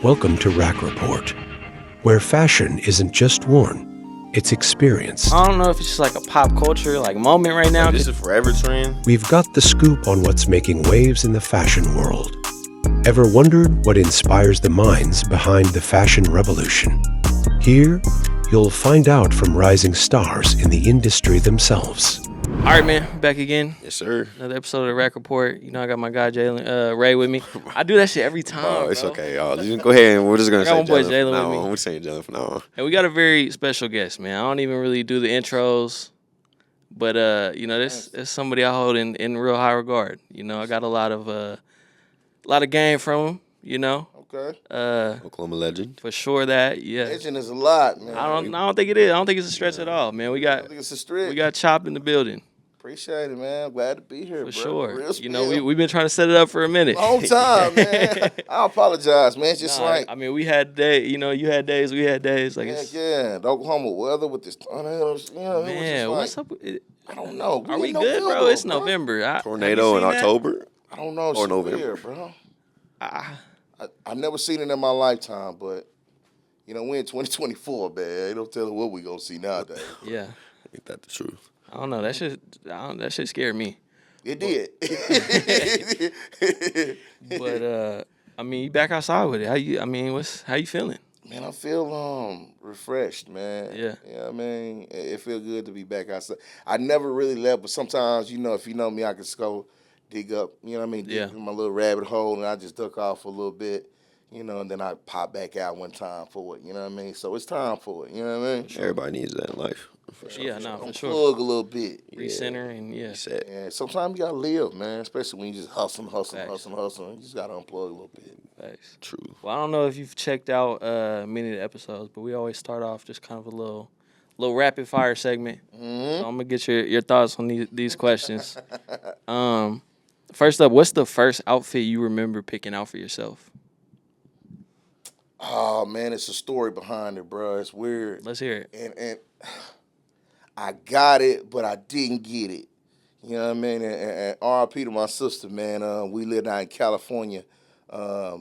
Welcome to Rack Report, where fashion isn't just worn, it's experienced. I don't know if it's just like a pop culture like moment right now. Like, this is a forever trend. We've got the scoop on what's making waves in the fashion world. Ever wondered what inspires the minds behind the fashion revolution? Here, you'll find out from rising stars in the industry themselves. All right, man, back again. Yes, sir. Another episode of the Rack Report. You know, I got my guy Ray with me. I do that shit every time. Oh, it's bro. okay, y'all. Just go ahead and we're just gonna I got say my boy Jalen Jalen from now with on. me. We're saying Jalen from now on. And we got a very special guest, man. I don't even really do the intros, but you know, this is somebody I hold in real high regard. You know, I got a lot of game from him. You know, Okay. Oklahoma legend. for sure that Legend is a lot, man. I don't think it is. I don't think it's a stretch at all, man. I think it's a stretch. We got Chopped in the building Appreciate it, man. Glad to be here, for bro. sure. Real You know, spill. we've been trying to set it up for a minute. Long time, man. I apologize, man. It's just Nah, like, I mean, we had days. You know, you had days. We had days. Like, heck it's, yeah, the Oklahoma weather with this tornadoes. You know, man, it was what's just up? With it? like, I don't know. Are we in good, bro? November, It's November. Have you Tornado in seen that? October. I don't know. Or Or November. November, bro. Ah, I never seen it in my lifetime, but you know, we're in 2024, man. They don't tell us what we gonna see nowadays. yeah. Ain't that the truth? I don't know. That shit scared me. It did. But I mean, you back outside with it. How you feeling? Man, I feel refreshed, man. Yeah. I mean, it feel good to be back outside. I never really left, but sometimes, you know, if you know me, I can just go dig up, you know what I mean, dig Yeah. in my little rabbit hole, and I just duck off for a little bit, you know, and then I pop back out one time for it, you know what I mean? So it's time for it, you know what I mean? Everybody needs that in life. For sure. Yeah, no, for sure. Unplug a little bit. Recenter and yeah. Set. And sometimes you gotta live, man, especially when you just hustling. Facts. You just gotta unplug a little bit. Thanks. True. Well, I don't know if you've checked out many of the episodes, but we always start off just kind of a little rapid fire segment. So I'm gonna get your thoughts on these questions. First up, what's the first outfit you remember picking out for yourself? Oh man, it's a story behind it, bro. It's weird. Let's hear it. And I got it, but I didn't get it. You know what I mean? And R.I.P. to my sister, man. We lived out in California. I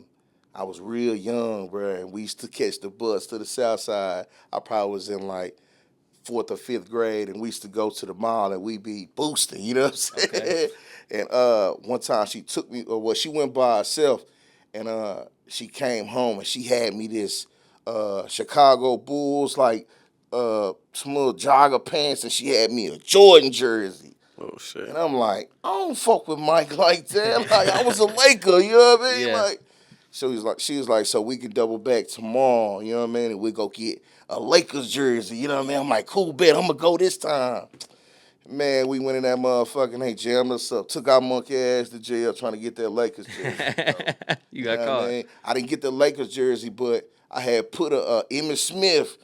was real young, bro, and we used to catch the bus to the south side. I probably was in like 4th or 5th grade, and we used to go to the mall, and we be boosting, you know what I'm saying? Okay. And one time she took me, she went by herself, and she came home, and she had me this Chicago Bulls, like, some little jogger pants, and she had me a Jordan jersey. Oh shit. And I'm like, I don't fuck with Mike like that. Like, I was a Laker, you know what I mean? Yeah. Like, so she was like, so we can double back tomorrow, you know what I mean? And we go get a Lakers jersey, you know what I mean? I'm like, cool, bet, I'm gonna go this time. Man, we went in that motherfucking, they jammed us up, took our monkey ass to jail trying to get that Lakers jersey. You got know caught. what I mean? I didn't get the Lakers jersey, but I had put a Emmitt Smith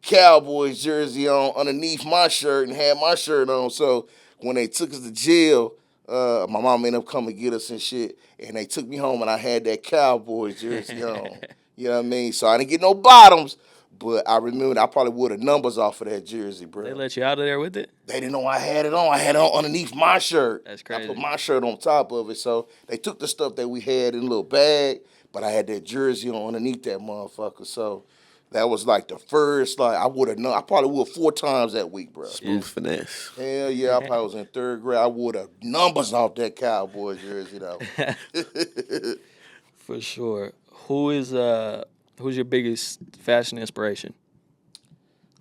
Cowboys jersey on underneath my shirt and had my shirt on. So when they took us to jail, my mom ended up coming to get us and shit, and they took me home and I had that Cowboys jersey on. You know what I mean? So I didn't get no bottoms, but I remember I probably wore the numbers off of that jersey, bro. They let you out of there with it? They didn't know I had it on. I had it on underneath my shirt. That's crazy. I put my shirt on top of it. So they took the stuff that we had in a little bag, but I had that jersey on underneath that motherfucker. So that was like the first, like, I would have known. I probably wore 4 times that week, bro. Smooth finesse. Hell yeah, I probably was in 3rd grade. I wore the numbers off that Cowboy jersey, though. For sure. Who's your biggest fashion inspiration?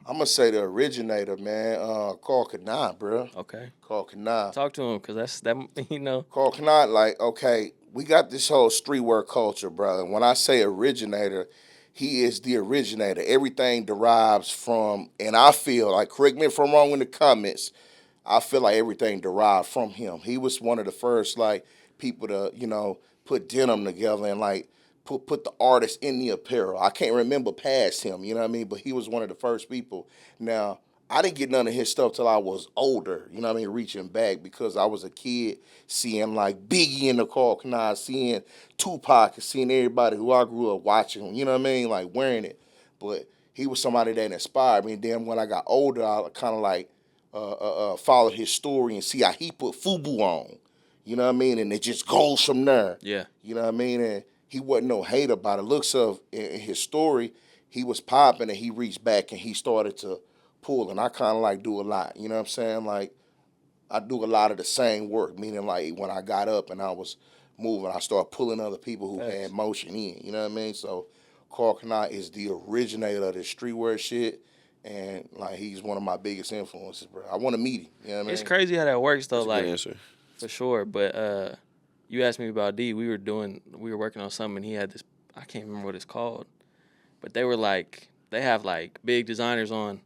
I'm going to say the originator, man, Carl Kanai, bro. Okay. Carl Kanai. Talk to him, because that, you know. Carl Kanai, like, okay, we got this whole streetwear culture, brother. When I say originator, he is the originator. Everything derives from, and I feel, like, correct me if I'm wrong in the comments, I feel like everything derived from him. He was one of the first, like, people to, you know, put denim together and, like, put the artist in the apparel. I can't remember past him, you know what I mean? But he was one of the first people. Now, I didn't get none of his stuff till I was older, you know what I mean, reaching back, because I was a kid seeing like Biggie in the Carl Kanai, seeing Tupac, and seeing everybody who I grew up watching, you know what I mean, like wearing it. But he was somebody that inspired me. And then when I got older, I kind of like followed his story and see how he put FUBU on, you know what I mean? And it just goes from there. Yeah. You know what I mean? And he wasn't no hater by the looks of in his story. He was popping and he reached back and he started to pull. And I kind of like do a lot. You know what I'm saying? Like I do a lot of the same work, meaning like when I got up and I was moving, I started pulling other people who had motion in. You know what I mean? So Carl Kanai is the originator of this streetwear shit. And like he's one of my biggest influences, bro. I want to meet him. You know what I mean? It's crazy how that works though. That's a Like good answer. for sure. But you asked me about D. We were working on something. And he had this. I can't remember what it's called, but they were like they have like big designers on.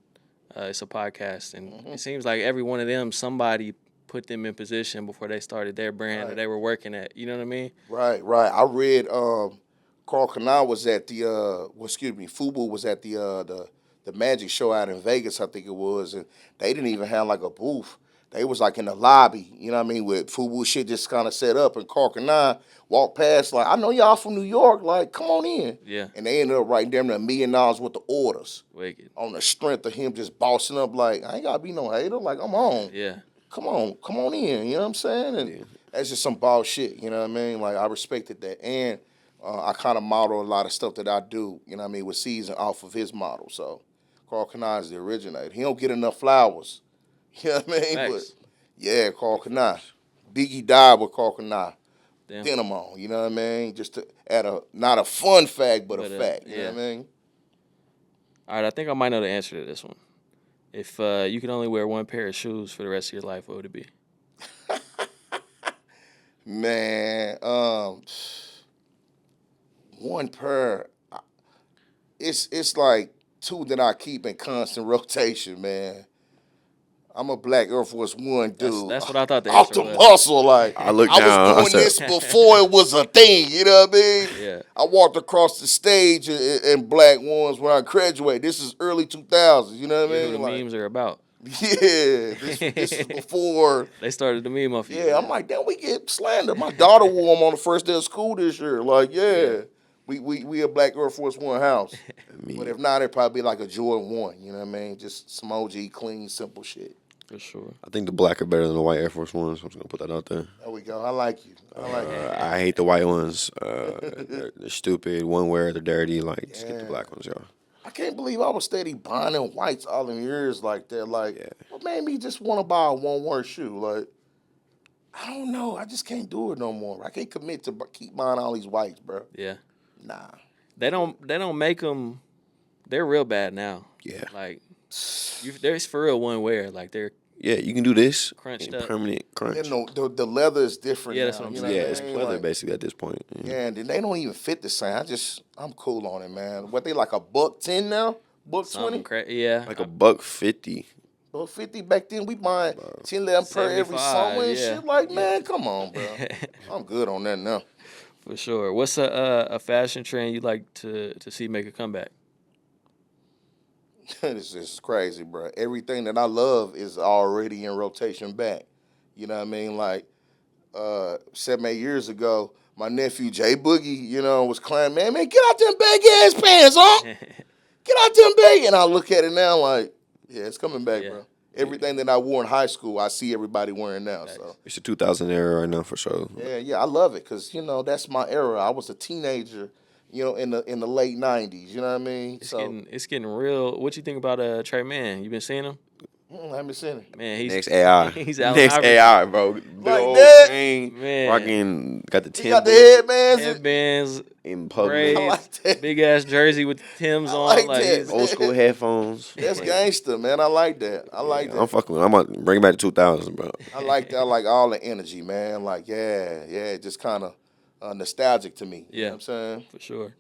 It's a podcast, and it seems like every one of them, somebody put them in position before they started their brand or they were working at. You know what I mean? Right. I read Carl Kanai was at the Fubu was at the Magic show out in Vegas, I think it was, and they didn't even have like a booth. They was like in the lobby, you know what I mean, with Fubu shit just kind of set up, and Carl Kanai walked past like, I know y'all from New York, like, come on in. Yeah. And they ended up writing them $1 million with the orders. Wicked. On the strength of him just bossing up like, I ain't gotta be no hater, like, I'm on. Yeah. Come on in, you know what I'm saying? And that's just some ball shit, you know what I mean? Like, I respected that. And I kind of model a lot of stuff that I do, you know what I mean, with Season off of his model. So Carl Kanai is the originator. He don't get enough flowers. You know what I mean? Thanks. But yeah, Carl Kanai. Biggie died with Carl Kanai. Damn. Denim on, you know what I mean? Just to add not a fun fact, but a fact. You know what I mean? All right, I think I might know the answer to this one. If you could only wear one pair of shoes for the rest of your life, what would it be? Man, one pair. It's like two that I keep in constant rotation, man. I'm a black Air Force One dude. That's what I thought the Off answer the was. muscle, like I looked I down, was doing I said- this before it was a thing. You know what I mean? Yeah. I walked across the stage in black ones when I graduated. This is early 2000s. You know what I You know mean? who the memes are about. Yeah, this is before. They started the meme off you. Yeah, I'm like, damn, we get slandered. My daughter wore them on the first day of school this year. Like, yeah. We a black Air Force One house. But if not, it'd probably be like a Jordan 1. You know what I mean? Just some OG, clean, simple shit. For sure. I think the black are better than the white Air Force Ones. I'm just gonna put that out there. There we go. I like you. I like you. I hate the white ones. They're stupid. One wear, they're dirty. Like, just get the black ones, y'all. I can't believe I was steady buying them whites all them years like that. Like, what made me just want to buy a one-wear shoe? Like, I don't know. I just can't do it no more. I can't commit to keep buying all these whites, bro. Yeah. Nah. They don't make them. They're real bad now. Yeah. Like, there's for real one wear. Like they're Yeah, you can do this. Crunched and up. Permanent crunch. You know, the leather is different. Yeah, now, that's what I'm you know saying. Yeah, I it's mean? leather Like, basically at this point. yeah, and they don't even fit the same. I'm cool on it, man. What they like $110 now? $120? Yeah. Like $150. $150 back then. We buying 10, 11 per every 75, summer and yeah. shit. Like, man, come on, bro. I'm good on that now. For sure. What's a fashion trend you'd like to see make a comeback? This is crazy, bro. Everything that I love is already in rotation back. You know what I mean? Like 7, 8 years ago, my nephew Jay Boogie, you know, was climbing, man, get out them big ass pants, huh? Get out them big. And I look at it now like, yeah, it's coming back, bro. Everything that I wore in high school, I see everybody wearing now. So It's the 2000 era right now for sure. yeah, I love it because, you know, that's my era. I was a teenager, you know, in the late 90s. You know what I mean? It's getting real. What you think about Trey Mann? You been seeing him? I haven't seen it. Man, he's Next AI. He's Allen Next Iverson. AI, bro. Big Like old that? chain, Man. rocking, got the He got the Timber headbands. Headbands, in public. braids, I like that. big ass jersey with Tim's on. like that. he's- Old school headphones. That's gangster, man. I like that. I like that. I'm fucking with it. I'm gonna bring it back to 2000, bro. I like that. I like all the energy, man. Like, yeah, just kind of nostalgic to me. You know what I'm saying? For sure.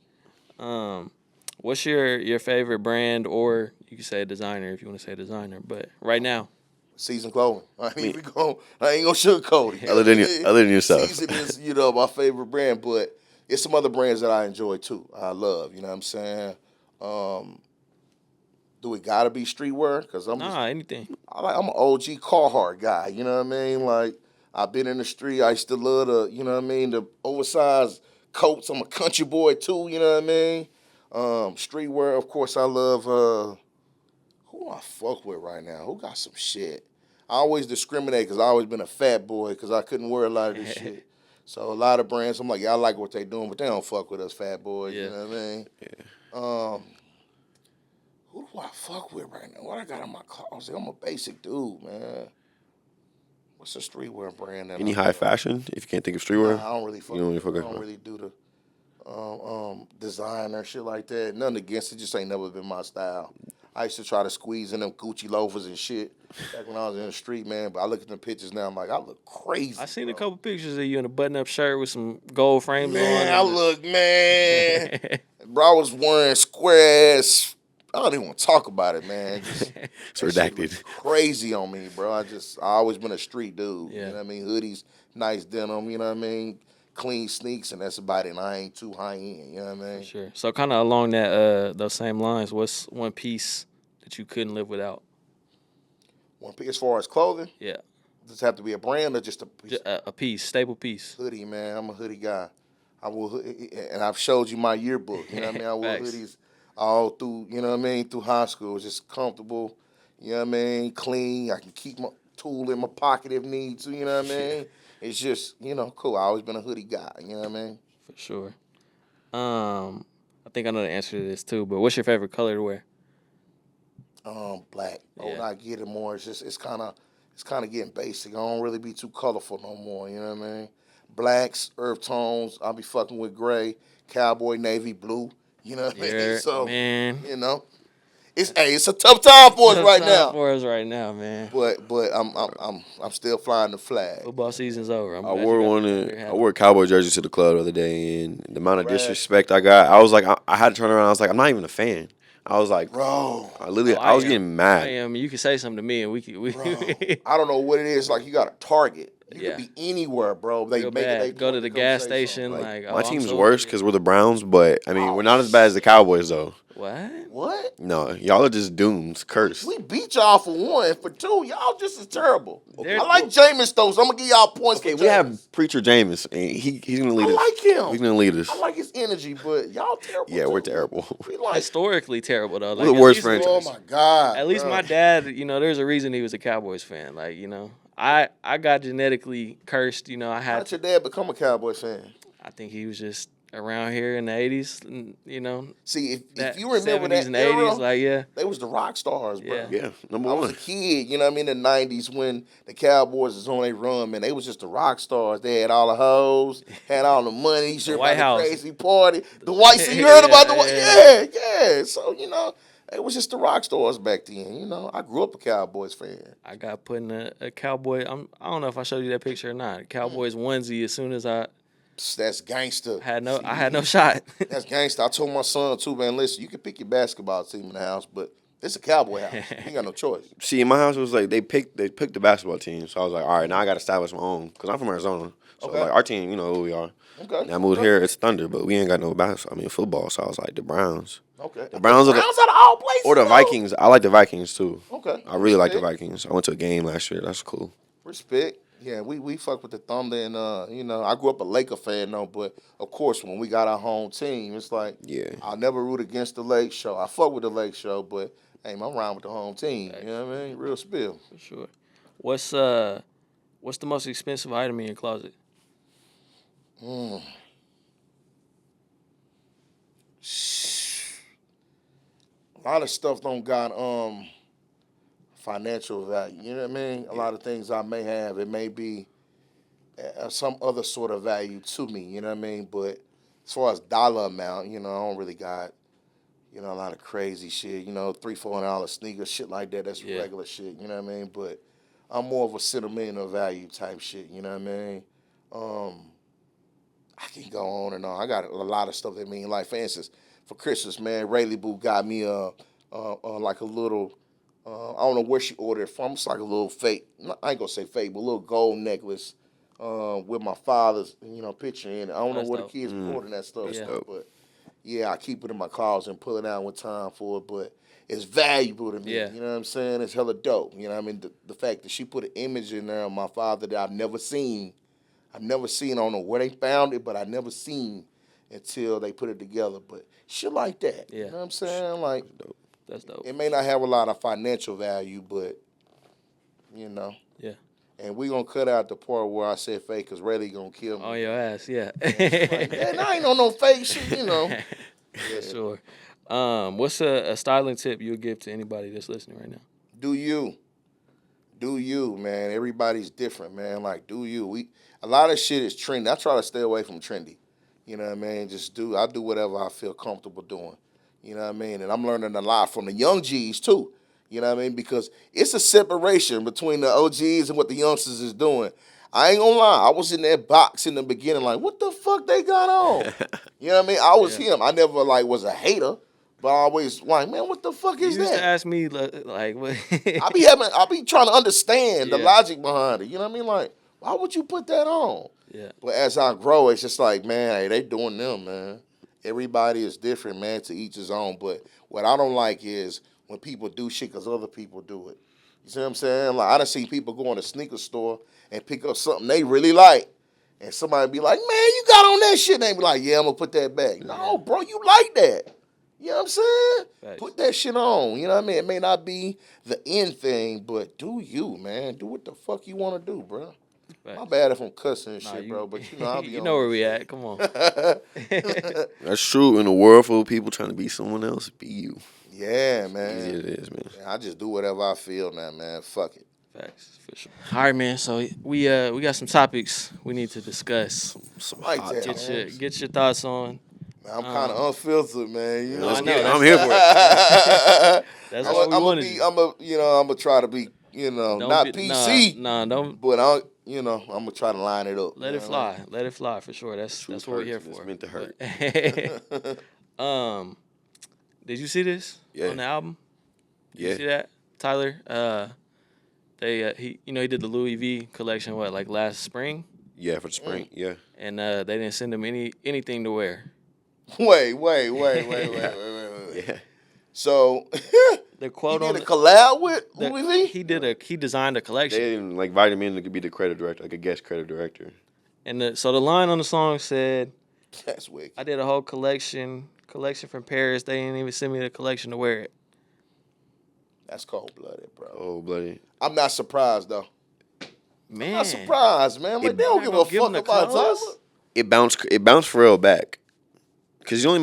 What's your favorite brand, or you can say designer if you want to say designer, but right now? Season clothing. I ain't even going. I ain't gonna sugarcoat it. Other than yourself. Season is, you know, my favorite brand, but it's some other brands that I enjoy too. I love. You know what I'm saying? Do it gotta be streetwear? Because Anything. I'm an OG Carhartt guy. You know what I mean? Like, I've been in the street. I used to love the, you know what I mean, the oversized coats. I'm a country boy too. You know what I mean? Streetwear, of course, I love. Who I fuck with right now? Who got some shit? I always discriminate because I always been a fat boy because I couldn't wear a lot of this shit. So a lot of brands, I'm like, yeah, I like what they doing, but they don't fuck with us, fat boys. Yeah. You know what I mean? Yeah. Who do I fuck with right now? What I got in my closet? I'm a basic dude, man. What's a streetwear brand that Any I high fashion? If you can't think of streetwear, Nah, I don't really fuck. you don't really fuck I with don't it. really do the designer shit like that. Nothing against it, just ain't never been my style. I used to try to squeeze in them Gucci loafers and shit back when I was in the street, man. But I look at the pictures now, I'm like, I look crazy. I seen a bro. couple pictures of you in a button-up shirt with some gold frames Man, on. I look, man. Bro, I was wearing square ass. I don't even want to talk about it, man. Just, It's that shit redacted. look crazy on me, bro. I always been a street dude. Yeah. You know what I mean? Hoodies, nice denim, you know what I mean? Clean sneaks, and that's about it. And I ain't too high end, you know what I mean? Sure. So kind of along that those same lines, what's one piece that you couldn't live without? As far as clothing, Yeah, does it have to be a brand or just a piece? a piece, staple piece. Hoodie, man. I'm a hoodie guy. I will, and I've showed you my yearbook. You know what I mean? I wore Facts. hoodies all through. You know what I mean? Through high school, it's just comfortable. You know what I mean? Clean. I can keep my tool in my pocket if need to. You know what I mean? It's just cool. I always been a hoodie guy. You know what I mean? For sure. I think I know the answer to this too. But what's your favorite color to wear? Black. Oh, Yeah. I get it more. It's kind of getting basic. I don't really be too colorful no more. You know what I mean? Blacks, earth tones. I'll be fucking with gray, cowboy, navy, blue. You know what I mean? Yeah, So man. it's a tough time for us right Time now. for us right now, man. But I'm still flying the flag. Football season's over. I glad you wore got one. your I hat. wore a cowboy jersey to the club the other day, and the amount of Right. disrespect I got, I was like, I had to turn around. I was like, I'm not even a fan. I was like, Bro, I literally, Oh, I was am. getting I mad. am. You can say something to me, and we I don't know what it is. Like you got a target. You Yeah. could be anywhere, bro. They real make bad. it. They Go to point the to gas come say station. something. Like, My I'm team's so worse good. because we're the Browns, but I mean, Oh, we're not as bad as the Cowboys though. What? What? No, y'all are just doomed, cursed. We beat y'all for one. For two, y'all just as terrible. They're- I like Jameis though, so I'm gonna give y'all points. Okay, for we have Jameis. Preacher Jameis, and he's gonna lead I us. like him. He's gonna lead us. I like his energy, but y'all terrible. Yeah, we're too. terrible. We like. Historically terrible though. We're the at worst least- franchise. Oh my god. At least bro. my dad, there's a reason he was a Cowboys fan. Like, I got genetically cursed. How'd your dad become a Cowboys fan? I think he was just around here in the 80s, See, if that you remember 70s that and era, 80s, like, yeah. they was the rock stars, bro. Yeah. Yeah, number I was a one. kid, you know what I mean, in the 90s when the Cowboys was on their run, man, they was just the rock stars. They had all the hoes, had all the money, you White about House. the crazy party. The White, so you heard about the White? Yeah. Yeah. So, it was just the rock stars back then, I grew up a Cowboys fan. I got put in a Cowboy. I don't know if I showed you that picture or not. Cowboys onesie as soon as I That's gangster. had no shot. That's gangster. I told my son, too, man, listen, you can pick your basketball team in the house, but it's a Cowboy house. You ain't got no choice. See, in my house, it was like they picked the basketball team. So I was like, all right, now I got to establish my own because I'm from Arizona. So Okay. like our team, you know who we are. Okay. And I moved here, it's Thunder, but we ain't got no football. So I was like, the Browns. Okay. The Browns are the- Browns out of all places. Or the though? Vikings. I like the Vikings too. Okay. I really like the Respect. Vikings. I went to a game last year. That's cool. Respect. Yeah, we fuck with the Thunder, and I grew up a Laker fan though, but of course when we got our home team, it's like Yeah. I'll never root against the Lake Show. I fuck with the Lake Show, but hey, I'm around with the home team. You know what I mean? Real spill. For sure. What's the most expensive item in your closet? A lot of stuff don't got financial value. You know what I mean? A lot of things I may have, it may be some other sort of value to me. You know what I mean? But as far as dollar amount, I don't really got a lot of crazy shit. $300-$400 sneakers, shit like that. That's Yeah. regular shit. You know what I mean? But I'm more of a sentimental value type shit. You know what I mean? I can go on and on. I got a lot of stuff that mean like, for instance, for Christmas, man, Rayleigh Boo got me like a little. I don't know where she ordered it from. It's like a little fake. I ain't gonna say fake, but a little gold necklace with my father's picture in it. I don't That's know where dope. the kids be ordering that stuff. Yeah. from, but yeah, I keep it in my closet and pull it out when time for it. But it's valuable to me. Yeah. You know what I'm saying? It's hella dope. You know what I mean? The fact that she put an image in there of my father that I've never seen. I don't know where they found it, but I never seen until they put it together. But shit like that. Yeah. You know what I'm saying? Like, That's dope. it may not have a lot of financial value, but Yeah. And we gonna cut out the part where I said fake, cause Rayleigh gonna kill me. On your ass, yeah. Man, I ain't on no fake shit, you know. For sure. What's a styling tip you'll give to anybody that's listening right now? Do you, man. Everybody's different, man. Like, do you. A lot of shit is trendy. I try to stay away from trendy. You know what I mean? I do whatever I feel comfortable doing. You know what I mean? And I'm learning a lot from the young G's too. You know what I mean? Because it's a separation between the OGs and what the youngsters is doing. I ain't gonna lie. I was in that box in the beginning like, what the fuck they got on? You know what I mean? I was him. I never like was a hater. But I always like, man, what the fuck is You used that? to ask me like what? I be trying to understand the logic behind it. You know what I mean? Like, why would you put that on? Yeah. But as I grow, it's just like, man, hey, they doing them, man. Everybody is different, man, to each his own. But what I don't like is when people do shit because other people do it. You see what I'm saying? Like, I done seen people go in a sneaker store and pick up something they really like. And somebody be like, man, you got on that shit. And they be like, yeah, I'm going to put that back. No, bro, you like that. You know what I'm saying? Right. Put that shit on. You know what I mean? It may not be the end thing, but do you, man. Do what the fuck you want to do, bro. Right. My bad if I'm cussing and shit, bro, but you know I'll be you on know where this we shit. at. Come on. That's true. In a world full of people trying to be someone else, be you. Yeah, Easy man. it is, man. I just do whatever I feel now, man. Fuck it. Facts, for sure. All right, man. So we got some topics we need to discuss. Some Like hot that, topics. man. Get your thoughts on. Man, I'm kind of unfiltered, man. You know. I know, I'm here for it. That's what we wanted. I'm gonna try to be, not PC, Don't but I'm gonna try to line it up. let you it know? fly. Let it fly for sure. That's what we're here It's for. meant to hurt. Did you see this Yeah. on the album? Did you Yeah. see that, Tyler? He did the Louis V collection like last spring, Yeah, for the spring. Yeah. and they didn't send him anything to wear. Wait. Yeah. So The he quote did on a collab with the- Louis V. he designed a They collection, didn't invite him in to be the creative director, like a guest creative director. and so the line on the song said, That's wicked. "I did a whole collection from Paris. They didn't even send me the collection to wear it." That's cold blooded, bro. Oh, bloody. I'm not surprised though. Man, I'm not surprised, man. Like, they don't Not give gonna a give him fuck the about clothes? Tyler. It bounced Pharrell back. Cause he's only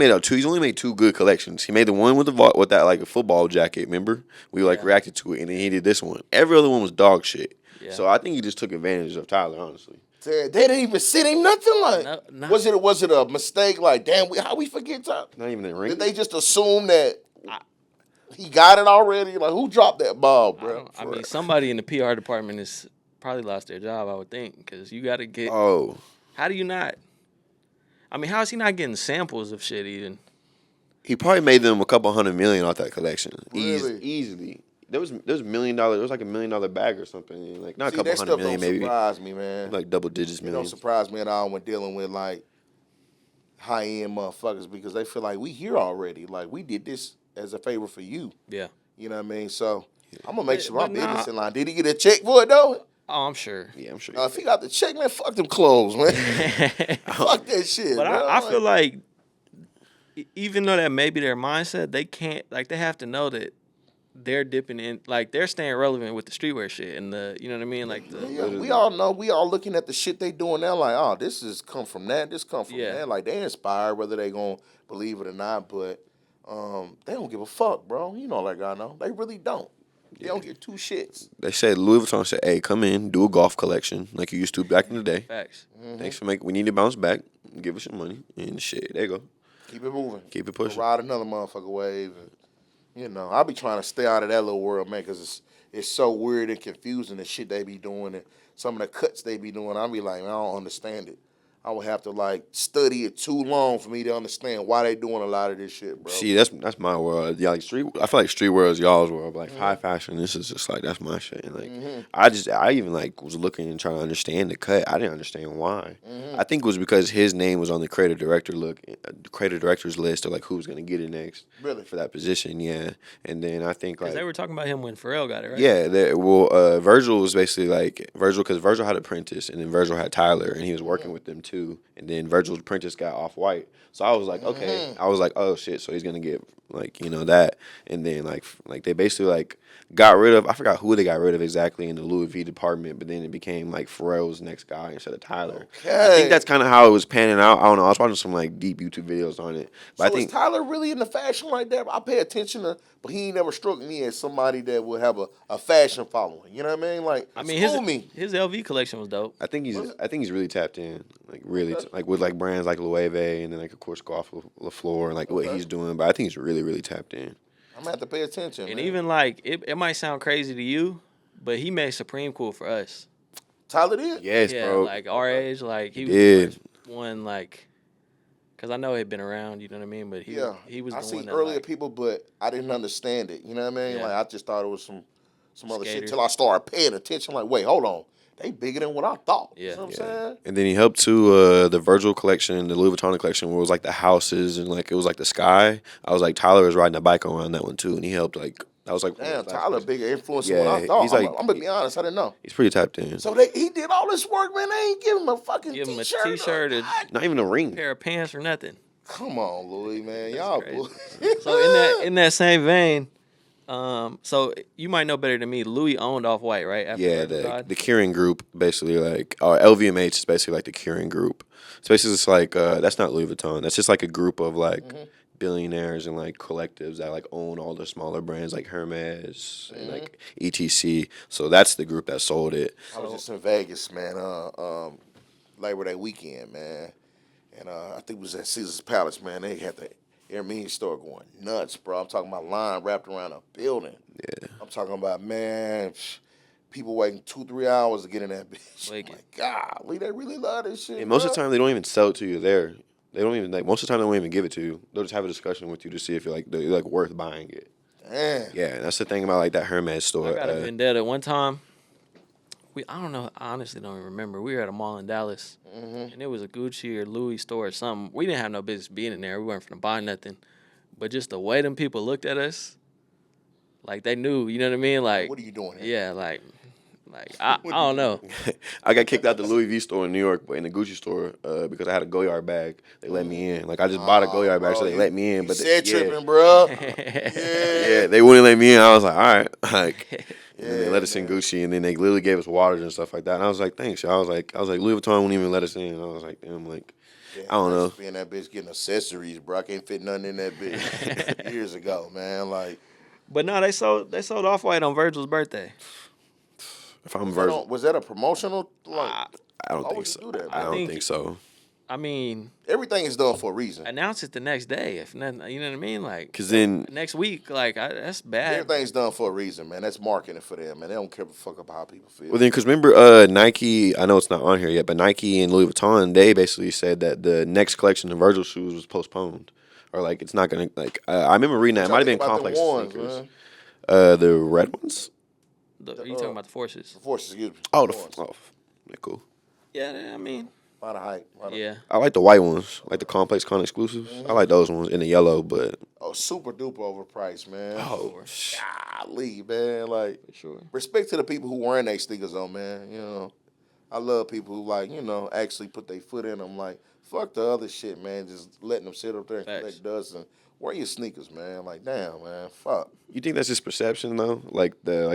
made two good collections. He made the one with that like a football jacket. Remember, we reacted to it, and then he did this one. Every other one was dog shit. Yeah. So I think he just took advantage of Tyler, honestly. They didn't even send him nothing. Like, No. was it a mistake? Like, damn, how we forget Tyler? Not even a ring. Did they just assume that he got it already? Like, who dropped that ball, bro? I mean, somebody in the PR department has probably lost their job, I would think, because you got to get. Oh, How do you not? I mean, how is he not getting samples of shit even? he probably made them a couple $100 million off that collection. Really? Easily. There was $1 million. It was like $1 million bag or something. Like not a See, couple that $100 stuff million, don't maybe surprise me, man. like double digits It don't millions. surprise me at all when dealing with like high end motherfuckers because they feel like we here already. Like we did this as a favor for you. Yeah. You know what I mean? So I'm gonna make sure But my business nah. in line. Did he get a check for it though? Oh, I'm sure. Yeah, I'm sure. If he got the check, man, fuck them clothes, man. Fuck that shit. But bro. I feel like even though that may be their mindset, they can't, like, they have to know that they're dipping in, like, they're staying relevant with the streetwear shit and the, you know what I mean? Like, Yeah, we all know. We all looking at the shit they doing now. Like, oh, this is come from that. This come from Yeah. that. Like, they inspired, whether they gonna believe it or not. But they don't give a fuck, bro. You know, like I know, they really don't. They don't give two shits. They said Louis Vuitton said, "Hey, come in, do a golf collection like you used to back in the day. facts. Thanks for making. We need to bounce back. Give us your money and shit. There you go. Keep it moving. Keep it pushing. Ride another motherfucker wave. And, I be trying to stay out of that little world, man, because it's so weird and confusing the shit they be doing and some of the cuts they be doing. I be like, man, I don't understand it. I would have to like study it too long for me to understand why they doing a lot of this shit, bro. See, that's my world. Yeah, like street. I feel like street world is y'all's world. But like high fashion, this is just like that's my shit. And like I even like was looking and trying to understand the cut. I didn't understand why. I think it was because his name was on the creative director's list of like who's gonna get it next. Really? For that position, yeah. And then I think Because like they were talking about him when Pharrell got it, right? yeah, Virgil was basically like because Virgil had Apprentice and then Virgil had Tyler and he was working with them too. too. And then Virgil's print just got Off-White. So I was like, okay. I was like, oh shit. So he's gonna get like that. And then like they basically like got rid of, I forgot who they got rid of exactly in the Louis V department, but then it became like Pharrell's next guy instead of Tyler. I think that's kind of how it was panning out. I don't know. I was watching some like deep YouTube videos on it. But So I think is Tyler really into fashion like that? I pay attention to, but he ain't never struck me as somebody that would have a fashion following. You know what I mean? Like, I mean, his LV collection was dope. I think he's really tapped in, like really, like with like brands like Loewe and then like of course Goff LaFleur and like what he's doing. But I think he's really, really tapped in. I'm gonna have to pay attention. And man. even like it might sound crazy to you, but he made Supreme cool for us. Tyler did. Yes, Yeah, bro. like our age, like he was did. the first one, like, cause I know he'd been around, you know what I mean. But he was. I the seen one that, earlier like, people, but I didn't understand it. You know what I mean? Yeah. Like I just thought it was some other shit Skaters. till I started paying attention. Like, wait, hold on, they bigger than what I thought. Yeah. You know what I'm saying? And then he helped to the Virgil collection, the Louis Vuitton collection, where it was like the houses and like it was like the sky. I was like, Tyler was riding a bike around that one too, and he helped like that was like Damn, Tyler bigger influence than Yeah, what I thought. he's I'm, like- I'm gonna be honest, I didn't know. he's pretty tapped in. So he did all this work, man. They ain't give him a fucking Give him a t-shirt. t-shirt, a Not even a ring. pair of pants or nothing. Come on, Louis, man. Y'all crazy. bull- So in that same vein, so you might know better than me. Louis owned Off-White, right? After Yeah, Virgil died? the Kieran Group, basically like, or LVMH is basically like the Kieran Group. It's basically just like that's not Louis Vuitton. That's just like a group of like billionaires and like collectives that like own all the smaller brands like Hermes and like ETC. So that's the group that sold it. I was just in Vegas, man. Labor Day weekend, man, and I think it was at Caesar's Palace, man. They had the Hermes store going nuts, bro. I'm talking about line wrapped around a building. Yeah. I'm talking about, man, people waiting 2-3 hours to get in that bitch. Like Oh my God, they really love this shit. And most of bruh. the time they don't even sell it to you there. They don't even like most of the time they won't even give it to you. They'll just have a discussion with you to see if you're like worth buying it. Damn. Yeah, that's the thing about like that Hermes store. I got a vendetta. One time, I don't know. I honestly don't even remember. We were at a mall in Dallas, and it was a Gucci or Louis store or something. We didn't have no business being in there. We weren't finna buy nothing, but just the way them people looked at us, like they knew. You know what I mean? Like, What are you doing here? yeah, like I don't know. I got kicked out the Louis V store in New York, but in the Gucci store because I had a Goyard bag. They let me in. Like I just bought a Goyard bag, so they let me in. But Said yeah, tripping, bro. yeah, they wouldn't let me in. I was like, all right, like. And then they let us in Gucci, and then they literally gave us waters and stuff like that. And I was like, thanks. I was like, Louis Vuitton wouldn't even let us in. I was like, damn, like, I don't know. Being that bitch getting accessories, bro. I can't fit nothing in that bitch years ago, man. Like, But no, they sold Off-White on Virgil's birthday. If I'm Virgil, was that a promotional? Like, I don't why think would so. you do that, I bro? don't think so. I mean, everything is done for a reason. announce it the next day. If nothing, you know what I mean? Like Cause then next week, like that's bad. Everything's done for a reason, man. That's marketing for them, man. They don't care a fuck about how people feel. Well, then, because remember, Nike, I know it's not on here yet, but Nike and Louis Vuitton, they basically said that the next collection of Virgil shoes was postponed. Or, like, it's not going to, like, I remember reading that. It might have been Complex sneakers. The red ones? Are you talking about the Forces? Forces, excuse me. Oh, Ones. they're cool. Yeah, I mean, A lot of hype. yeah. I like the white ones, like the Complex Con exclusives. I like those ones in the yellow, but. Oh, super duper overpriced, man. Oh, Golly, man. Like, For sure. respect to the people who wearing their sneakers on, man. You know, I love people who, like, you know, actually put their foot in them. Like, fuck the other shit, man. Just letting them sit up there and Facts. collect dust and wear your sneakers, man. Like, damn, man. Fuck. You think that's just perception though? Like the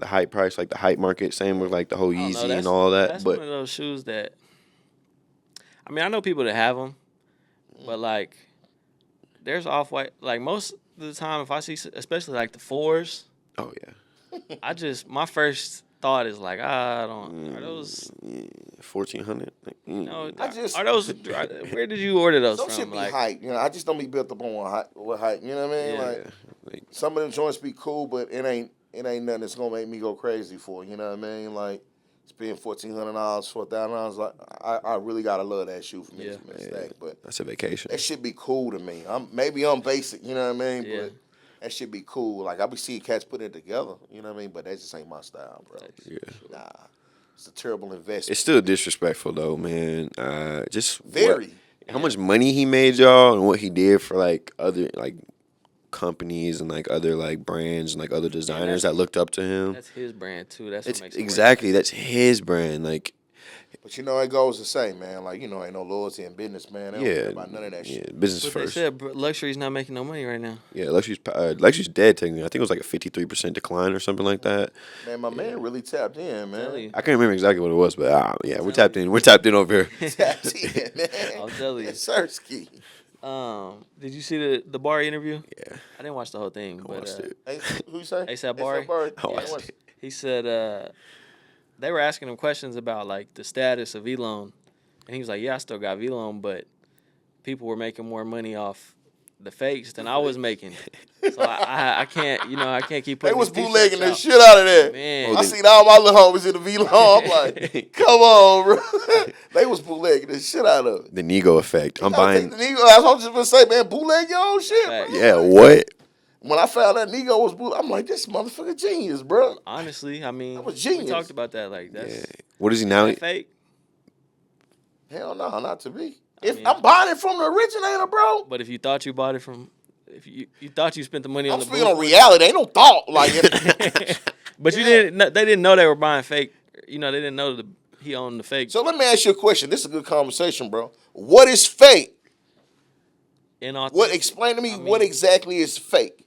hype price, like the hype market, same with like the whole I don't know, Yeezy that's- and all that. That's But one of those shoes that. I mean, I know people that have them, but like, there's Off-White. Like most of the time, if I see, especially like the fours, oh yeah, my first thought is like, I don't. Are those? 1,400. No, I just- are those? Where did you order those Some from? shit be Like, hype. You know, I just don't be built up on what hype. You know what I mean? Yeah. Like, some of them joints be cool, but it ain't nothing that's gonna make me go crazy for. You know what I mean? Like, spend $1,400 for $1,000. Like, I really gotta love that shoe for me to make a stack. But That's a vacation. that should be cool to me. Maybe I'm basic. You know what I mean? Yeah. But that should be cool. Like, I be seeing cats put it together. You know what I mean? But that just ain't my style, bro. Yeah. Nah, it's a terrible investment. It's still disrespectful though, man. Just Very. how much money he made y'all and what he did for like other like companies and like other like brands and like other designers that looked up to him. that's his brand too. That's It's what makes it work. exactly that's his brand. Like But it goes to say, man, like, ain't no loyalty in business, man. They don't care about none of that shit. Business But first. they said luxury's not making no money right now. Yeah, luxury's dead technically. I think it was like a 53% decline or something like that. Man, my man really tapped in, man. I can't remember exactly what it was, but we're tapped in. We're tapped in over here. Tapped in, man. I'll tell you. Sersky. Did you see the Barry interview? Yeah. I didn't watch the whole thing, but watched it. Who you say? ASAP Barry. I watched it. He said they were asking him questions about like the status of V-Loan, and he was like, "Yeah, I still got V-Loan, but people were making more money off the fakes than I was making, so I can't, I can't keep putting." They was these bootlegging the t-shirts out. shit out of that. Man. I seen all my little homies in the V-Long. I'm like, come on, bro. They was bootlegging the shit out of it. The Nego effect. I'm buying. That's what I'm just gonna say, man. Bootleg your own shit, bro. Yeah, what? When I found that Nego was bootleg, I'm like, this motherfucker genius, bro. Honestly, I mean, that was genius. we talked about that. Like, that's What is he now? that fake. Hell no, not to me. I'm buying it from the originator, bro. But if you thought you bought it from, if you thought you spent the money on I'm the speaking on booth, reality. Ain't no thought like but you didn't. They didn't know they were buying fake. They didn't know he owned the fake. So let me ask you a question. This is a good conversation, bro. What is fake? Explain to me what exactly is fake?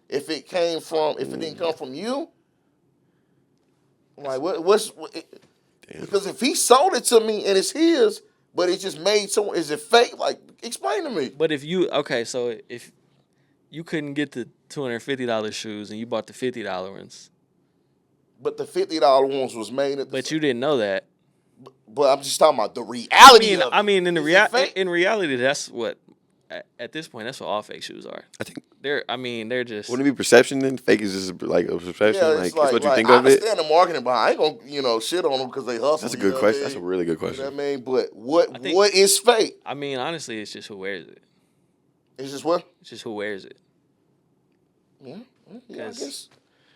If it didn't come from you, like because if he sold it to me and it's his, but it just made someone, is it fake? Like, explain to me. But if you couldn't get the $250 shoes and you bought the $50 ones, but the $50 ones was made at the but you didn't know that. But I'm just talking about the reality of it. I mean, in reality, that's what. At this point, that's what all fake shoes are. I think they're just. Wouldn't it be perception then? Fake is just like a perception. Yeah, it's what you think I of it. understand the marketing, but I ain't gonna, shit on them because they hustle. That's a good question. That's a really good question. You know what I mean? But what is fake? I mean, honestly, it's just who wears it. It's just what? It's just who wears it. Yeah, I guess.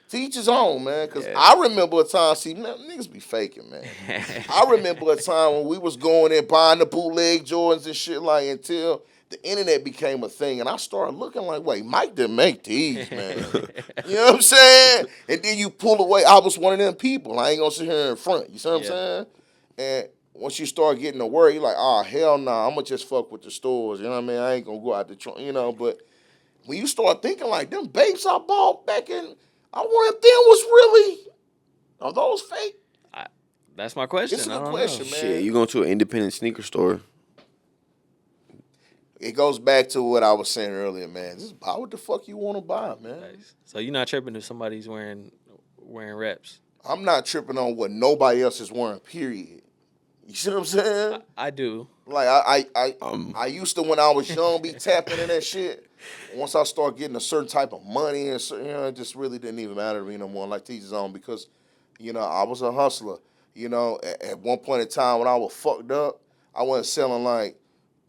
To each his own, man. Because I remember a time, niggas be faking, man. I remember a time when we was going in buying the bootleg Jordans and shit until the internet became a thing, and I started looking like, wait, Mike didn't make these, man. You know what I'm saying? And then you pull away. I was one of them people. I ain't gonna sit here in front. You see what I'm saying? And once you start getting to worry, you're like, oh, hell no, I'm gonna just fuck with the stores. You know what I mean? I ain't gonna go out the trunk, But when you start thinking like them babes I bought back in, I wanted them was really, are those fake? That's my question. It's a good question, man. Shit, you go to an independent sneaker store. It goes back to what I was saying earlier, man. Just buy what the fuck you want to buy, man. Nice. So you're not tripping if somebody's wearing reps? I'm not tripping on what nobody else is wearing, period. You see what I'm saying? I do. Like, I used to, when I was young, be tapping in that shit. Once I start getting a certain type of money, and it just really didn't even matter to me no more, like teachers on, because, I was a hustler. At one point in time when I was fucked up, I wasn't selling, like,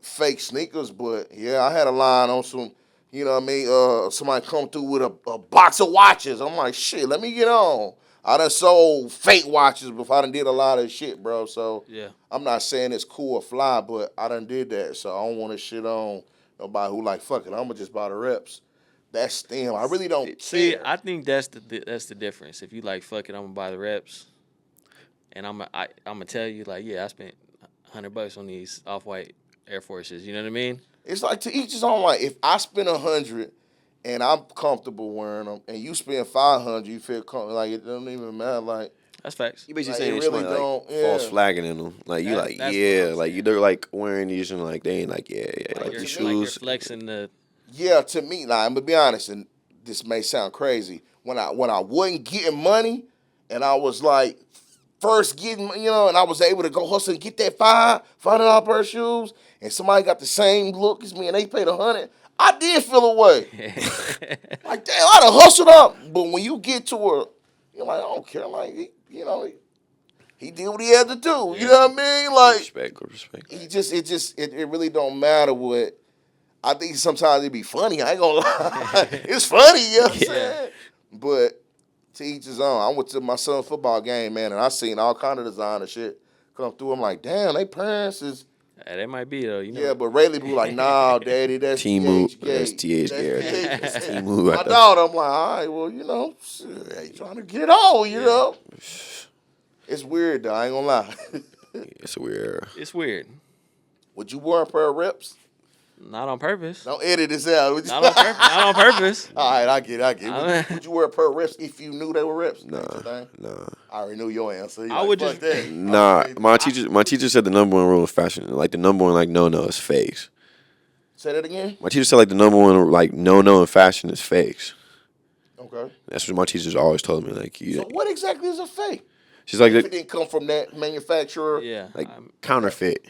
fake sneakers, but, I had a line on some, somebody come through with a box of watches. I'm like, shit, let me get on. I done sold fake watches before. I done did a lot of shit, bro. So I'm not saying it's cool or fly, but I done did that. So I don't want to shit on nobody who like, fuck it, I'm gonna just buy the reps. That's them. I really don't See, care. I think that's the difference. If you like, fuck it, I'm gonna buy the reps, and I'm gonna tell you like, I spent $100 on these off-white Air Forces. You know what I mean? It's like to each his own. Like if I spend $100 and I'm comfortable wearing them, and you spend $500, you feel comfortable. Like it doesn't even matter. Like that's facts. You basically like, saying it it's really like don't. false flagging in them. Like you like that's like you they're like wearing these and like they ain't like like you're, these like you're shoes. flexing the. Yeah, to me, like, I'm gonna be honest, and this may sound crazy. When I wasn't getting money, and I was like first getting, and I was able to go hustle and get that $500 pair of shoes, and somebody got the same look as me, and they paid $100. I did feel away. Like, damn, I done hustled up. But when you get to her, you're like, I don't care. Like, he did what he had to do. You know what I mean? Like, Respect. It really don't matter what. I think sometimes it be funny. I ain't gonna lie. It's funny, you know what I'm saying? But to each his own. I went to my son's football game, man, and I seen all kind of designer shit come through. I'm like, damn, they parents is. They might be though, Yeah, but Rayleigh be like, nah, daddy, that's T-Move. That's T-Move. My daughter, I'm like, all right, well, shit, hey, trying to get it on, you know. It's weird though. I ain't gonna lie. It's a weird era. It's weird. Would you wear a pair of Reps? Not on purpose. Don't edit this out. Would you? Not on purpose. Not on purpose. All right, I get it. I Would you wear a pair of Reps if you knew they were Reps? Nah. I already knew your answer. I would just- that. Nah, my teacher said the number one rule of fashion, like the number one like no is fakes. Say that again. My teacher said like the number one like no in fashion is fakes. Okay. That's what my teachers always told me. Like So what exactly is a fake? she's like If it didn't come from that manufacturer, Yeah. like counterfeit.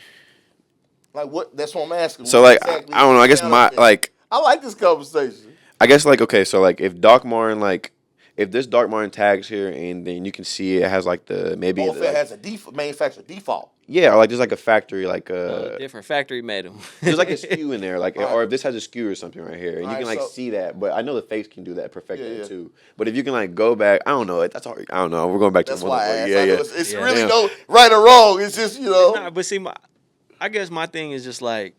like what? That's what I'm asking. So What like exactly I don't know. I is guess my counterfeit? like I like this conversation. I guess like okay. So like if Doc Martin like if this Doc Martin tags here and then you can see it has like the maybe Or if like, it has a manufacturer default. yeah or like there's like a factory like Different factory made them. there's like a SKU in there like Alright. or if this has a SKU or something right here and you Alright, can like so- see that. But I know the fakes can do that perfect Yeah. too. But if you can like go back, I don't know. That's all. I don't know. We're going back to That's the why I motherfucker. asked. Yeah, I know yeah. it's Yeah. really Damn. no right or wrong. It's just Nah, but see, I guess my thing is just like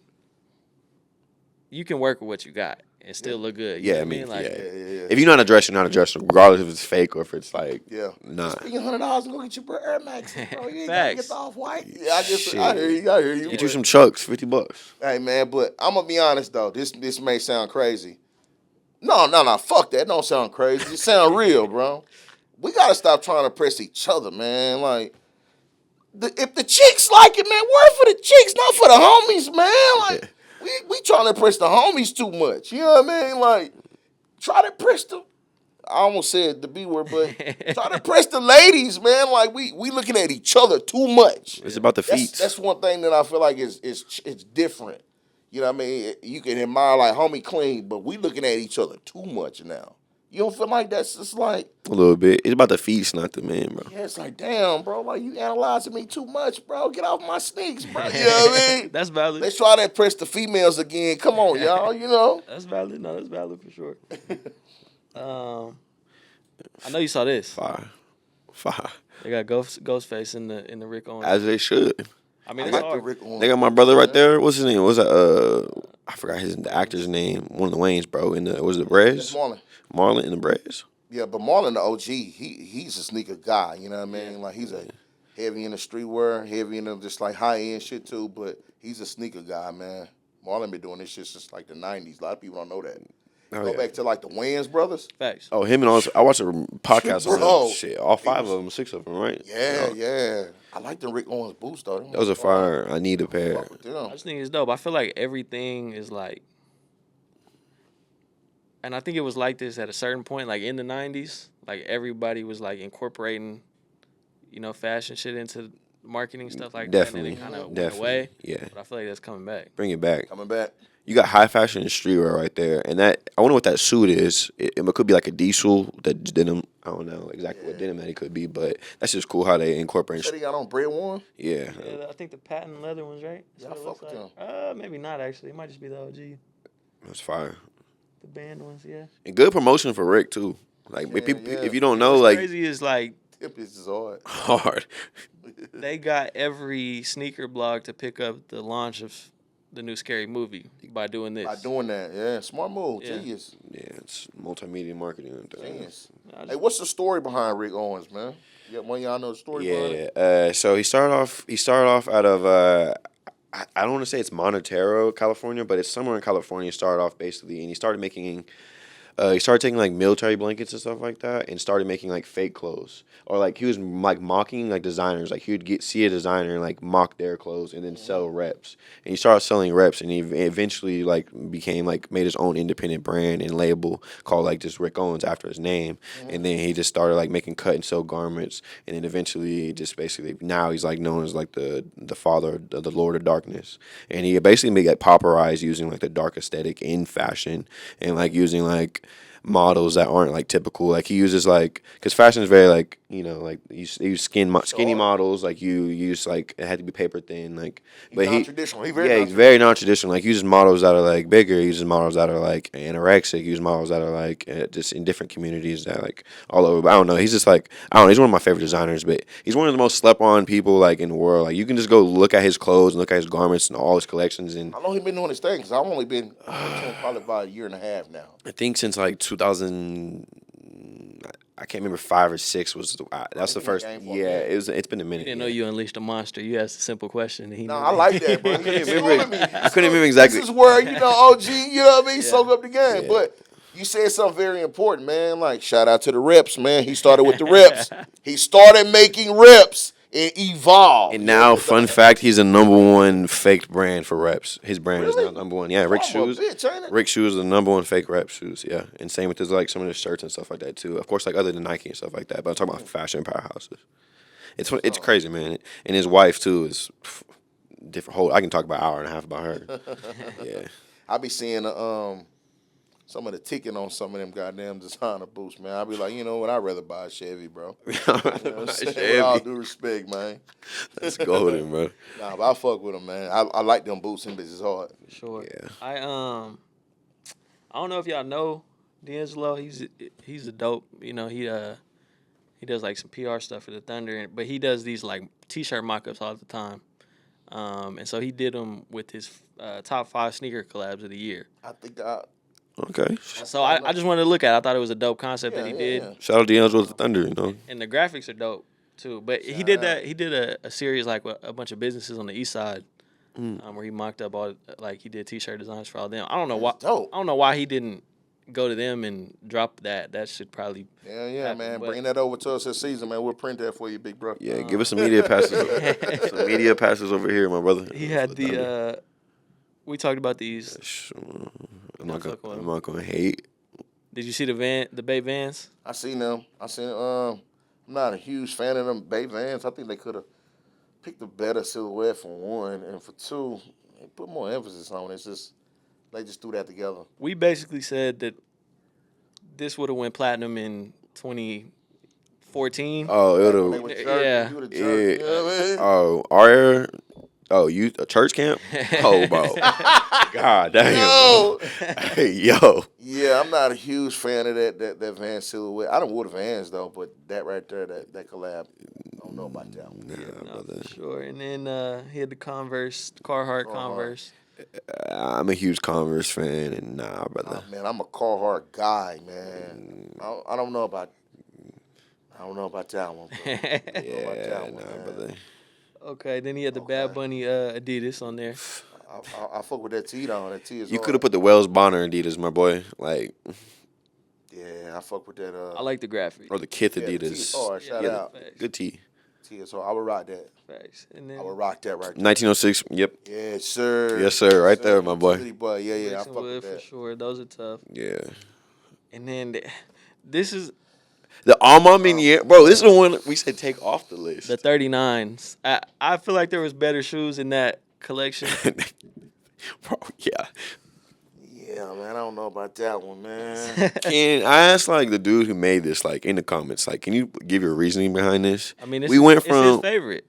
you can work with what you got and still look good. You Yeah, know what I mean, Like, yeah. If you're not a dresser, you're not a dresser, regardless if it's fake or if it's like Yeah. nah. Spend $100 and go get your pair of Air Max, bro. You ain't gotta Facts. get the off white. Yeah, I Shit. hear you. I hear you. Get you some Chucks, $50. Hey man, but I'm gonna be honest though. This may sound crazy. No. Fuck that. Don't sound crazy. It sound real, bro. We gotta stop trying to press each other, man. Like, if the chicks like it, man, work for the chicks, not for the homies, man. Like, we trying to impress the homies too much. You know what I mean? Like, try to impress the. I almost said the B word, but try to impress the ladies, man. Like, we looking at each other too much. It's about the feet. That's one thing that I feel like is different. You know what I mean? You can admire like homie clean, but we looking at each other too much now. You don't feel like that's just like, A little bit. It's about the feet, not the man, bro. yeah, it's like, damn, bro, like you analyzing me too much, bro. Get off my sneaks, bro. You know what I mean? That's valid. Let's try to impress the females again. Come on, y'all. You know. That's valid. No, that's valid for sure. I know you saw this. Fire. They got Ghostface in the Rick Owens. As they should. I mean, I it's like the hard. Rick Owens. They got my brother right there. What's his name? What was that? I forgot the actor's name. One of the Waynes, bro. In the was it That's Brez? Marlon. Marlon in the Brez. Yeah, but Marlon the OG, he's a sneaker guy. You know what I mean? Like he's a heavy in the streetwear, heavy in the just like high end shit too. But he's a sneaker guy, man. Marlon been doing this shit since like the '90s. A lot of people don't know that. Oh, Go yeah. back to like the Wayans brothers. Facts. Oh, him and all. I watched a podcast on Bro. him. Shit, all five of them, six of them, right? Yeah. I like the Rick Owens boots though. That was a fire. I need a pair. Fuck with them. I just think it's dope. I feel like everything is like, and I think it was like this at a certain point, like in the '90s. Like everybody was like incorporating, fashion shit into marketing stuff like Definitely. that. And then it kind of went Definitely. away. Yeah. But I feel like that's coming back. Bring it back. Coming back. You got high fashion and streetwear right there, and that I wonder what that suit is. It could be like a diesel that denim. I don't know exactly what denim that it could be, but that's just cool how they incorporate. Said he got on Bread One. Yeah, Yeah, I think the patent leather ones, right? Yeah, That's I what it fuck looks with like. Maybe not actually. It might just be the OG, that's fire. the band ones. Yeah. And good promotion for Rick too. Like Yeah, if, people, yeah. if you don't know, What's like crazy is like Tip is hard. hard. they got every sneaker blog to pick up the launch of the new Scary Movie by doing this. By doing that, yeah, smart move, Yeah. genius, Yeah, it's multimedia marketing and things. genius. I just- Hey, what's the story behind Rick Owens, man? Yeah, one of y'all know the story behind it. Yeah. So he started off out of I don't want to say it's Montero, California, but it's somewhere in California. He started off basically, and he started making. He started taking like military blankets and stuff like that, and started making like fake clothes, or like he was like mocking like designers. Like he would see a designer and like mock their clothes, and then sell reps. And he started selling reps, and he eventually like became like made his own independent brand and label called like just Rick Owens after his name. And then he just started like making cut and sew garments, and then eventually just basically now he's like known as like the father of the Lord of Darkness. And he basically made like popularized using like the dark aesthetic in fashion, and like using like models that aren't like typical. Like he uses like, because fashion is very like, like you use skinny models. Like you use like it had to be paper thin. Like, but non-traditional. He's he's very non-traditional. Like he uses models that are like bigger. He uses models that are like anorexic. He uses models that are like just in different communities that like all over. But I don't know. He's just like He's one of my favorite designers. But he's one of the most slept on people like in the world. Like you can just go look at his clothes and look at his garments and all his collections. And How long he been doing his thing? Because I've only been probably about a year and a half now. I think since like 2000, I can't remember 5 or 6 was that's the been in first. the game for a Yeah, minute. it's been a He minute. didn't yeah. know you unleashed a monster. You asked a simple question. And he No, knew I like that, bro. I couldn't He's remember schooling me. I couldn't remember exactly. This is where, OG, you know what I mean, soak up the game. Yeah. But you said something very important, man. Like, shout out to the reps, man. He started with the reps. He started making reps and evolved. And now, fun fact, he's a #1 faked brand for reps. His brand is Really? now #1. Yeah, Rick Son of a Shoes. bitch, ain't it? Rick Shoes is the #1 fake rep shoes. Yeah, and same with his like some of his shirts and stuff like that too. Of course, like other than Nike and stuff like that. But I'm talking about fashion powerhouses. It's crazy, man. And his wife too is different. Whole I can talk about an hour and a half about her. Yeah. I be seeing some of the ticket on some of them goddamn designer boots, man. I be like, you know what? I'd rather buy a Chevy, bro. You know what I'm saying? With all due respect, man. That's golden, bro. Nah, but I fuck with them, man. I like them boots. Them bitches hard. For sure. Yeah. I don't know if y'all know D'Angelo. He's a dope. You know, he does like some PR stuff for the Thunder, but he does these like t-shirt mock-ups all the time. And so he did them with his top 5 sneaker collabs of the year. I think Okay. So I just wanted to look at it. I thought it was a dope concept that he did. Yeah. Shout out D'Angelo with the Thunder, you know. And the graphics are dope too. But he did that. He did a series like with a bunch of businesses on the east side, where he mocked up all like he did t-shirt designs for all them. I don't know why. dope. I don't know why he didn't go to them and drop that. That should probably. Yeah, happen, man. but- Bring that over to us this season, man. We'll print that for you, big bro. Yeah, give us some media passes. Some media passes over here, my brother. He had the. We talked about these. I'm not fuck with him. gonna hate. Did you see the Bay Vans? I seen them. I'm not a huge fan of them Bay Vans. I think they could have picked a better silhouette for one, and for two, they put more emphasis on it. It's just they just threw that together. We basically said that this would have went platinum in 2014. Oh, When they it'll. were jerking, Yeah. you would've jerked, you know what I mean? Oh, our. Oh, you a church camp? Oh, bro. God damn. Yo. Hey, yo. Yeah, I'm not a huge fan of that Van silhouette. I don't wear the Vans though, but that right there, that collab, I don't know about that one. No, for sure. And then he had the Converse, Carhartt Converse. I'm a huge Converse fan, and nah, brother. Oh, man, I'm a Carhartt guy, man. I don't know about that one. Bro. Yeah, that one, nah, man. brother. Okay, then he had the Bad Bunny Adidas on there. I fuck with that tee though. That tee is You hard. could have put the Wells Bonner Adidas, my boy. Like, Yeah, I fuck with that. I like the graphic. or the Kith Yeah, the tee Adidas. is hard. Shout Yeah, out. Facts. Good tee. Tee is hard. I would rock that. Facts. And then I would rock that right there. 1906. Yep. Yes, sir. Yes, sir. Right there, my boy. Utility boy. Yeah, I Bricks fuck and Wood with for that. sure. Those are tough. Yeah. And then this is The Alma Minier, bro. This is the one we said take off the list. the 39s. I feel like there was better shoes in that collection. Bro, yeah. Yeah, man. I don't know about that one, man. Can I ask like the dude who made this, like in the comments, like, can you give your reasoning behind this? I mean, we went it's his from favorite.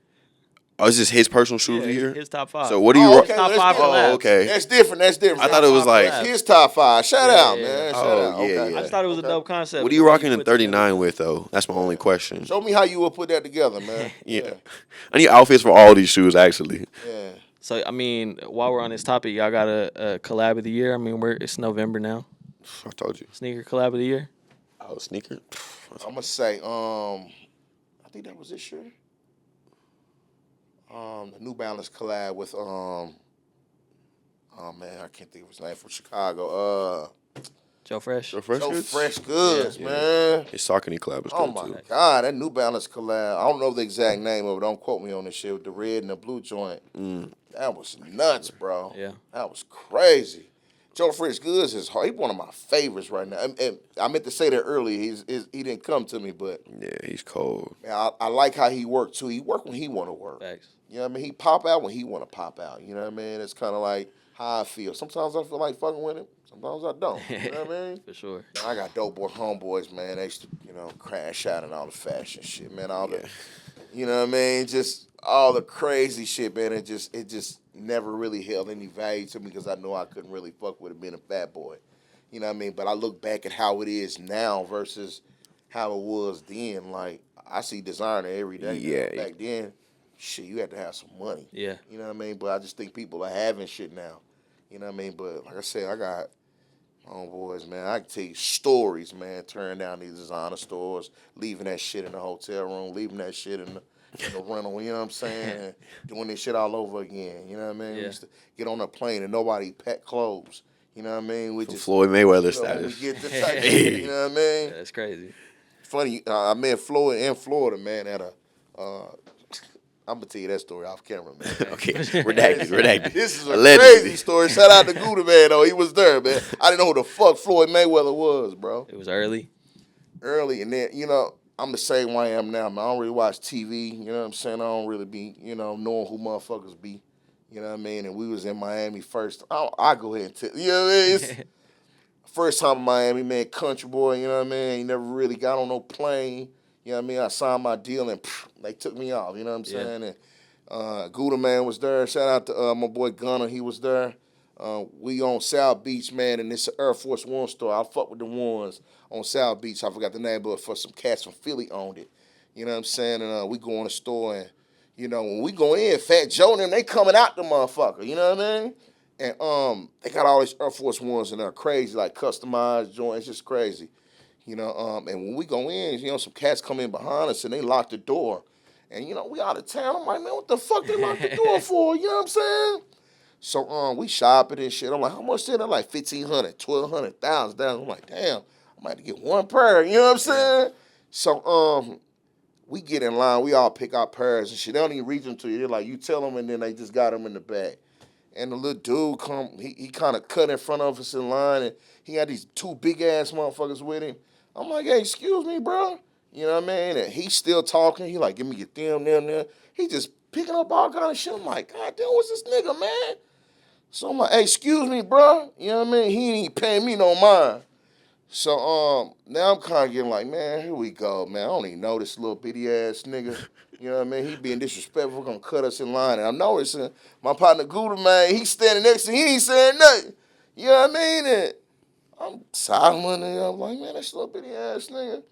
oh, is this his personal shoe of the Yeah, year? his top 5. So what do you? Oh, okay, top well, 5 that's- collabs. Oh, okay. That's different. I thought it was like. collabs. His top 5. Shout Yeah, out, yeah. man. Shout Oh, out. yeah, Okay. yeah. I just thought it was a Okay. dope concept. What are you the way rocking he the put together. 39 with though? That's my only question. Show me how you would put that together, man. Yeah. I need outfits for all these shoes actually. Yeah. So I mean, while we're on this topic, y'all got a collab of the year. I mean, it's November now. I told you. Sneaker collab of the year. Oh, sneaker. I'm gonna say, I think that was this year. The New Balance collab with oh man, I can't think of his name, from Chicago. Joe Fresh. So fresh So goods? Fresh Goods, Yeah. man. His Saucony collab was Oh good my too. God, that New Balance collab. I don't know the exact name of it. Don't quote me on this shit with the red and the blue joint. That was nuts, bro. Yeah. That was crazy. Joe Fresh Goods is hard. He's one of my favorites right now. And I meant to say that earlier. He didn't come to me, but Yeah, he's cold. man, I like how he worked too. He worked when he want to work. Facts. You know what I mean? He pop out when he want to pop out. You know what I mean? It's kind of like how I feel. Sometimes I feel like fucking with him. Sometimes I don't. You know what I mean? For sure. I got dope boy homeboys, man. They used to, crash out and all the fashion shit, man. All the, you know what I mean? Just all the crazy shit, man. It just never really held any value to me because I know I couldn't really fuck with it being a fat boy. You know what I mean? But I look back at how it is now versus how it was then. Like, I see designer every day. Yeah. Back then, shit, you had to have some money. Yeah. You know what I mean? But I just think people are having shit now. You know what I mean? But like I said, I got Homeboys, man, I can tell you stories, man. Tearing down these designer stores, leaving that shit in the hotel room, leaving that shit in the rental. You know what I'm saying? And doing this shit all over again. You know what I mean? We Yeah. used to get on a plane and nobody packed clothes. You know what I mean? We From just Floyd Mayweather we status. get the type of shit, you know what I mean? That's crazy. Funny, I met Floyd in Florida, man, at a. I'm gonna tell you that story off camera, man. Okay, redacted. This is a Allegedly. crazy story. Shout out to Gouda, man, though. He was there, man. I didn't know who the fuck Floyd Mayweather was, bro. It was early. Early, and then, I'm the same way I am now, man. I don't really watch TV, you know what I'm saying? I don't really be, knowing who motherfuckers be, you know what I mean? And we was in Miami first. I go ahead and tell you, know what I mean? It's first time in Miami, man, country boy, you know what I mean? He never really got on no plane, you know what I mean? I signed my deal and they took me off, you know what I'm saying? And Gouda, man, was there. Shout out to my boy Gunner, he was there. We on South Beach, man, and it's an Air Force One store. I fuck with the ones on South Beach. I forgot the name, but for some cats from Philly owned it. You know what I'm saying? And we go in the store, and when we go in, Fat Joe and them, they coming out the motherfucker. You know what I mean? And they got all these Air Force Ones and they're crazy, like customized joints, just crazy. And when we go in, some cats come in behind us and they lock the door. And we out of town. I'm like, man, what the fuck they lock the door for? You know what I'm saying? So we shopping and shit. I'm like, how much did I like? $1,500, $1,200, $1,000. I'm like, damn, I might have to get one pair. You know what I'm saying? So we get in line. We all pick our pairs and shit. They don't even reach them to you. They're like, you tell them, and then they just got them in the bag. And the little dude come. He kind of cut in front of us in line, and he had these two big ass motherfuckers with him. I'm like, hey, excuse me, bro. You know what I mean? And he's still talking. He like, give me your them. He just picking up all kind of shit. I'm like, God damn, what's this nigga, man? So I'm like, hey, excuse me, bro. You know what I mean? He ain't paying me no mind. So now I'm kind of getting like, man, here we go, man. I don't even know this little bitty ass nigga. You know what I mean? He being disrespectful, gonna cut us in line. And I'm noticing my partner Gouda, man, he's standing next to me, he ain't saying nothing. You know what I mean? And I'm silent and I'm like, man, this little bitty ass nigga.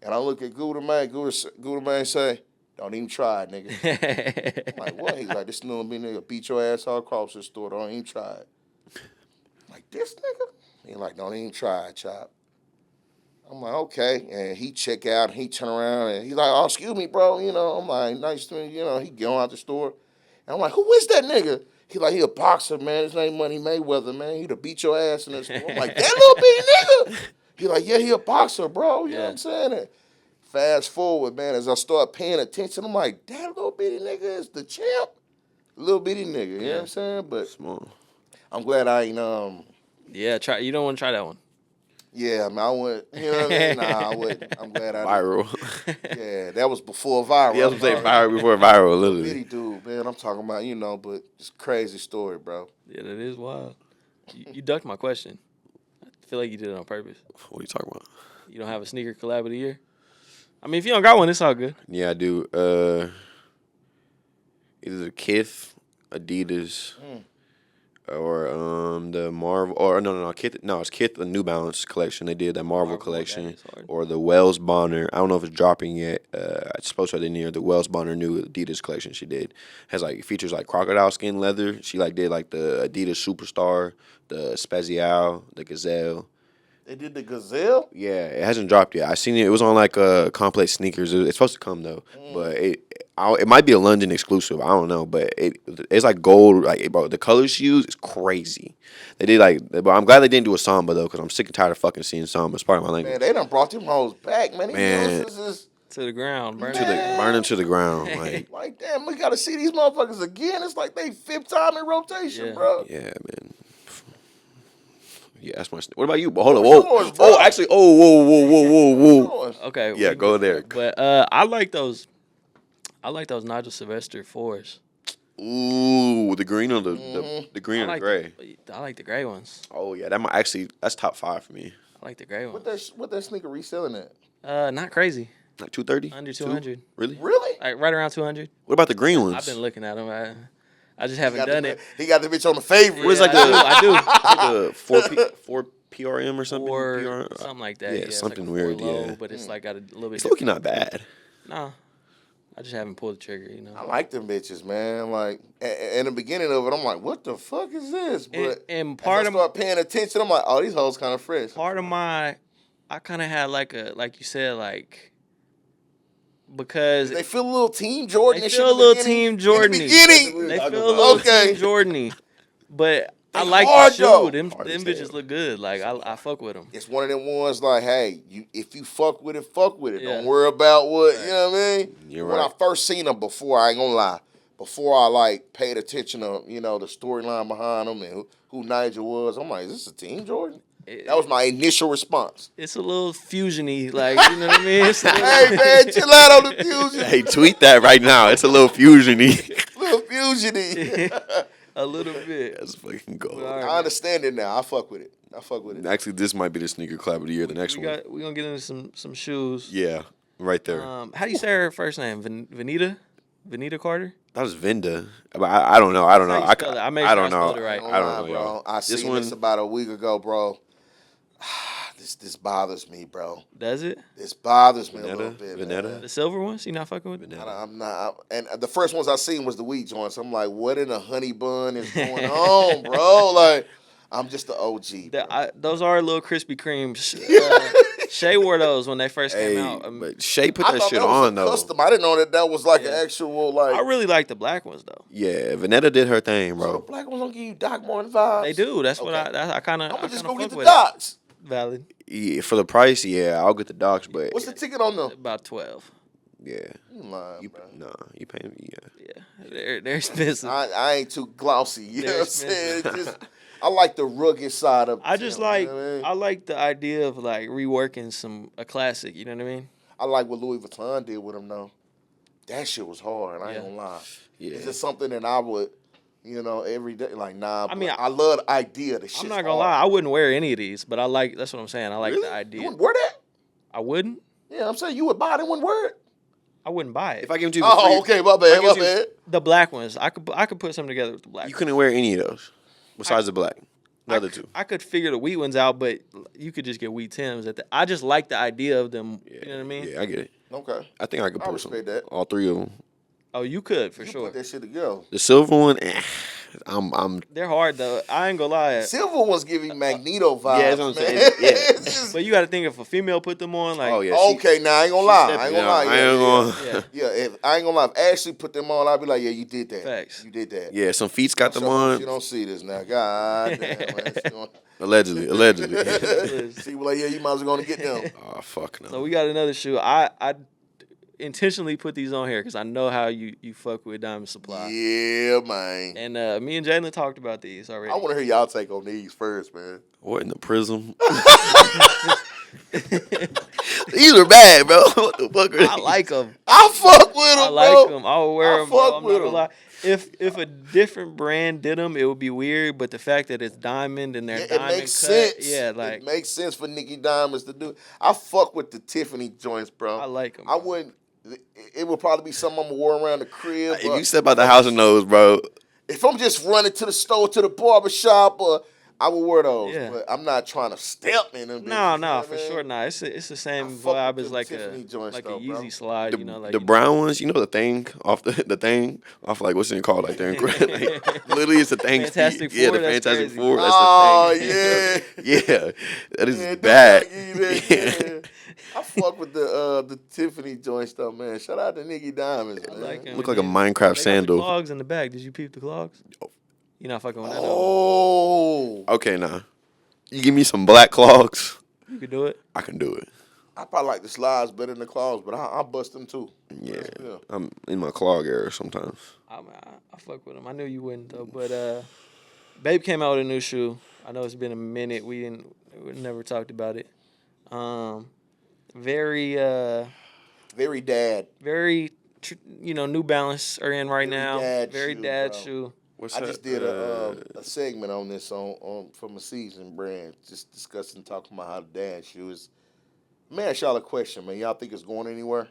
And I look at Gouda, man. Gouda, man, say, don't even try it, nigga. I'm like, what? He's like, this little bitty nigga beat your ass all across the store. Don't even try it. I'm like, this nigga? He's like, don't even try it, Chop. I'm like, okay. And he check out and he turn around and he's like, oh, excuse me, bro. I'm like, nice to meet you. He get on out the store. And I'm like, who is that nigga? He like, he a boxer, man. His name Money Mayweather, man. He'd have beat your ass in the store. I'm like, that little bitty nigga? He like, yeah, he a boxer, bro. You know what I'm saying? And fast forward, man, as I start paying attention, I'm like, that little bitty nigga is the champ? Little bitty nigga, you know what I'm saying? But Small. I'm glad I ain't, Yeah, try. You don't want to try that one. yeah, I mean, I wouldn't, you know what I mean? Nah, I wouldn't. I'm glad I Viral. didn't. Yeah, that was before viral. Yeah, I was gonna say viral before viral, literally. Bitty dude, man, I'm talking about, but it's a crazy story, bro. Yeah, that is wild. You ducked my question. I feel like you did it on purpose. What are you talking about? You don't have a sneaker collab of the year? I mean, if you don't got one, it's all good. Yeah, I do. Either the Kith, Adidas, or the Marvel, or no, Kith. No, it's Kith, the New Balance collection. They did that Marvel collection, that is hard. or the Wells Bonner. I don't know if it's dropping yet. It's supposed to be near the Wells Bonner new Adidas collection. She did has features like crocodile skin leather. She did the Adidas Superstar, the Spezial, the Gazelle. They did the Gazelle? Yeah, it hasn't dropped yet. I seen it. It was on Complex Sneakers. It's supposed to come though, but it might be a London exclusive. I don't know, but it's like gold. Bro, the colors she used is crazy. They did but I'm glad they didn't do a Samba though, because I'm sick and tired of fucking seeing Samba. It's part of my language. Man, they done brought them hoes back, man. Man. To the ground, burn Burn them to the ground. Like, damn, we gotta see these motherfuckers again. It's like they fifth time in rotation, Yeah. bro. Yeah, man. Yeah, that's my. What about you? Hold on. What's Whoa. yours, bro? Oh, actually. Whoa. Okay. Yeah, go there. But I like those. Nigel Sylvester 4s. Ooh, the green or the green or the gray. I like the gray ones. Oh yeah, that's top 5 for me. I like the gray ones. What that sneaker reselling at? Not crazy. Like 230. Under 200. Really? Really? Like right around 200. What about the green ones? I've been looking at them. I just haven't done it. He got the bitch on the favorite. What is I do. It's like a 4 PRM or something. Or something like that. Yeah, it's something like a 4 weird, low, yeah. but it's got a little bit. It's looking not bad. Nah. I just haven't pulled the trigger, you know. I like them bitches, man. Like in the beginning of it, I'm like, what the fuck is this? But And part as I of start paying attention, I'm like, oh, these hoes kind of fresh. I kind of had like you said, like, because they feel a little Team Jordan. they feel a little Team Jordan. In the beginning. They feel a little Okay. Team Jordan. But I They like hard, the shoe. though. Them Hard as bitches hell. look good. Like I fuck with them. It's one of them ones like, hey, if you fuck with it, fuck with it. Yeah. Don't worry about what, you know what I mean? You're When right. I first seen them before, I ain't gonna lie, before I like paid attention to, the storyline behind them and who Nigel was, I'm like, is this a Team Jordan? That was my initial response. It's a little fusiony, like, you know what I mean? It's a little, Hey, man, chill out on the fusion. Hey, tweet that right now. It's a little fusion-y. Little fusiony. a little bit. That's fucking gold. All right, I understand it now. I fuck with it. Actually, this might be the sneaker clap of the year. The next one. We're gonna get into some shoes. Yeah, right there. How do you say her first name? Venita Carter? That was Vinda. But I don't know. I don't know. How you spell it? I made I sure don't I know. spelled it right. I don't know, bro. y'all. I This seen one- this about a week ago, bro. This bothers me, bro. Does it? This bothers me a little bit. Vanetta? man. The silver ones? You not fucking with? I'm not. And the first ones I seen was the wheat joints. I'm like, what in a honey bun is going on, bro? Like, I'm just the OG. Bro. Those are little Krispy Kremes. Shay wore those when they first came Hey, out. but Shay put I that thought shit that was on, a though. custom. I didn't know that was like Yeah. an actual like. I really like the black ones though. Yeah, Vanetta did her thing, So bro. the black ones don't give you Doc Martin vibes. They do. That's what Okay. I kind of. I'm gonna just go get the with Docs. It. Valid. Yeah, for the price, yeah, I'll get the docs, but What's the ticket on them? About 12. yeah, You lying, you bro. nah, you paying me, yeah. Yeah, they're expensive. I ain't too glossy. You know They're what I'm saying? expensive. It's just, I like the rugged side of. I just Tim, like You know what I, mean? I like the idea of like reworking a classic. You know what I mean? I like what Louis Vuitton did with them though. That shit was hard. I ain't Yeah. gonna lie. Yeah. Is it something that I would, every day? Like nah. I mean, I love the idea. The shit. I'm not gonna lie. I wouldn't wear any of these, but I like. That's what I'm saying. I like Really? the idea. You wouldn't wear that? I wouldn't. Yeah, I'm saying you would buy it and wouldn't wear it. I wouldn't buy it. If I give them to you for Oh, free, okay, my bad, I my guess you- bad. The black ones, I could put something together with the black. you ones. couldn't wear any of those besides the black. The other two. I could figure the wheat ones out, but you could just get wheat Tims. I just like the idea of them. Yeah, You know what I mean? Yeah, I get it. Okay. I think I could I put some. respect that. All three of them. Oh, you could for You sure. put that shit together. The silver one, I'm. They're hard though. I ain't gonna lie. Silver ones give you Magneto vibes. Yeah, that's what I'm man. saying. Yeah. It's just- But you got to think if a female put them on, like, Oh yeah. she- okay, now I ain't gonna lie. stepped I ain't it gonna out. lie. I ain't gonna. yeah, Yeah, if I ain't gonna lie, if Ashley put them on, I'd be like, yeah, you did that. Facts. You did that. Yeah, some feet's got them So on. You don't see this now. God damn, man. She don't- Allegedly. She was like, yeah, you might as well go and get them. Oh fuck no. So we got another shoe. I intentionally put these on here because I know how you fuck with Diamond Supply. Yeah, man. And me and Jalen talked about these already. I want to hear y'all take on these first, man. What in the prism? These are bad, bro. What the fuck are they? I like them. I fuck with them, I like bro. them. I would wear I them. Bro. fuck I'm with not gonna 'em. lie. If a different brand did them, it would be weird. But the fact that it's diamond and they're Yeah, it diamond makes cut, sense. yeah, like it makes sense for Nicki Diamonds to do. I fuck with the Tiffany joints, bro. I like them. I wouldn't. It would probably be something I'm gonna wear around the crib. If but you step out the house in those, bro. if I'm just running to the store, to the barber shop, I would wear those. Yeah. But I'm not trying to step in them. bitches, you know No, what for I mean? sure. Nah, it's the same I fuck vibe with as them like Tiffany joints a though, bro. Yeezy slide. The, you know, like the brown ones, you know the thing off the thing off like what's it called like they're like, literally it's the thing. Fantastic Yeah, Four, the that's Fantastic crazy. Four. That's Oh the thing. yeah. Yeah, that is Yeah, bad. yeah. I fuck with the Tiffany joints though, man. Shout out to Nicki Diamonds, man. like 'em. Look like a They Minecraft got the sandal. clogs in the back. Did you peep the clogs? You not fucking with that? No. Oh, Okay, now you give me some black clogs, You could do it. I can do it. I probably like the slides better than the claws, but I bust them too. Yeah, Yeah. I'm in my clog era sometimes. I fuck with them. I knew you wouldn't though. But Babe came out with a new shoe. I know it's been a minute. We never talked about it. Very Very dad. New Balance are in right Very now. dad Very shoe, dad bro. shoe. What's I just did a segment on this on from a season brand, just discussing, talking about how the dad shoe is. Man, ask y'all a question, man. Y'all think it's going anywhere?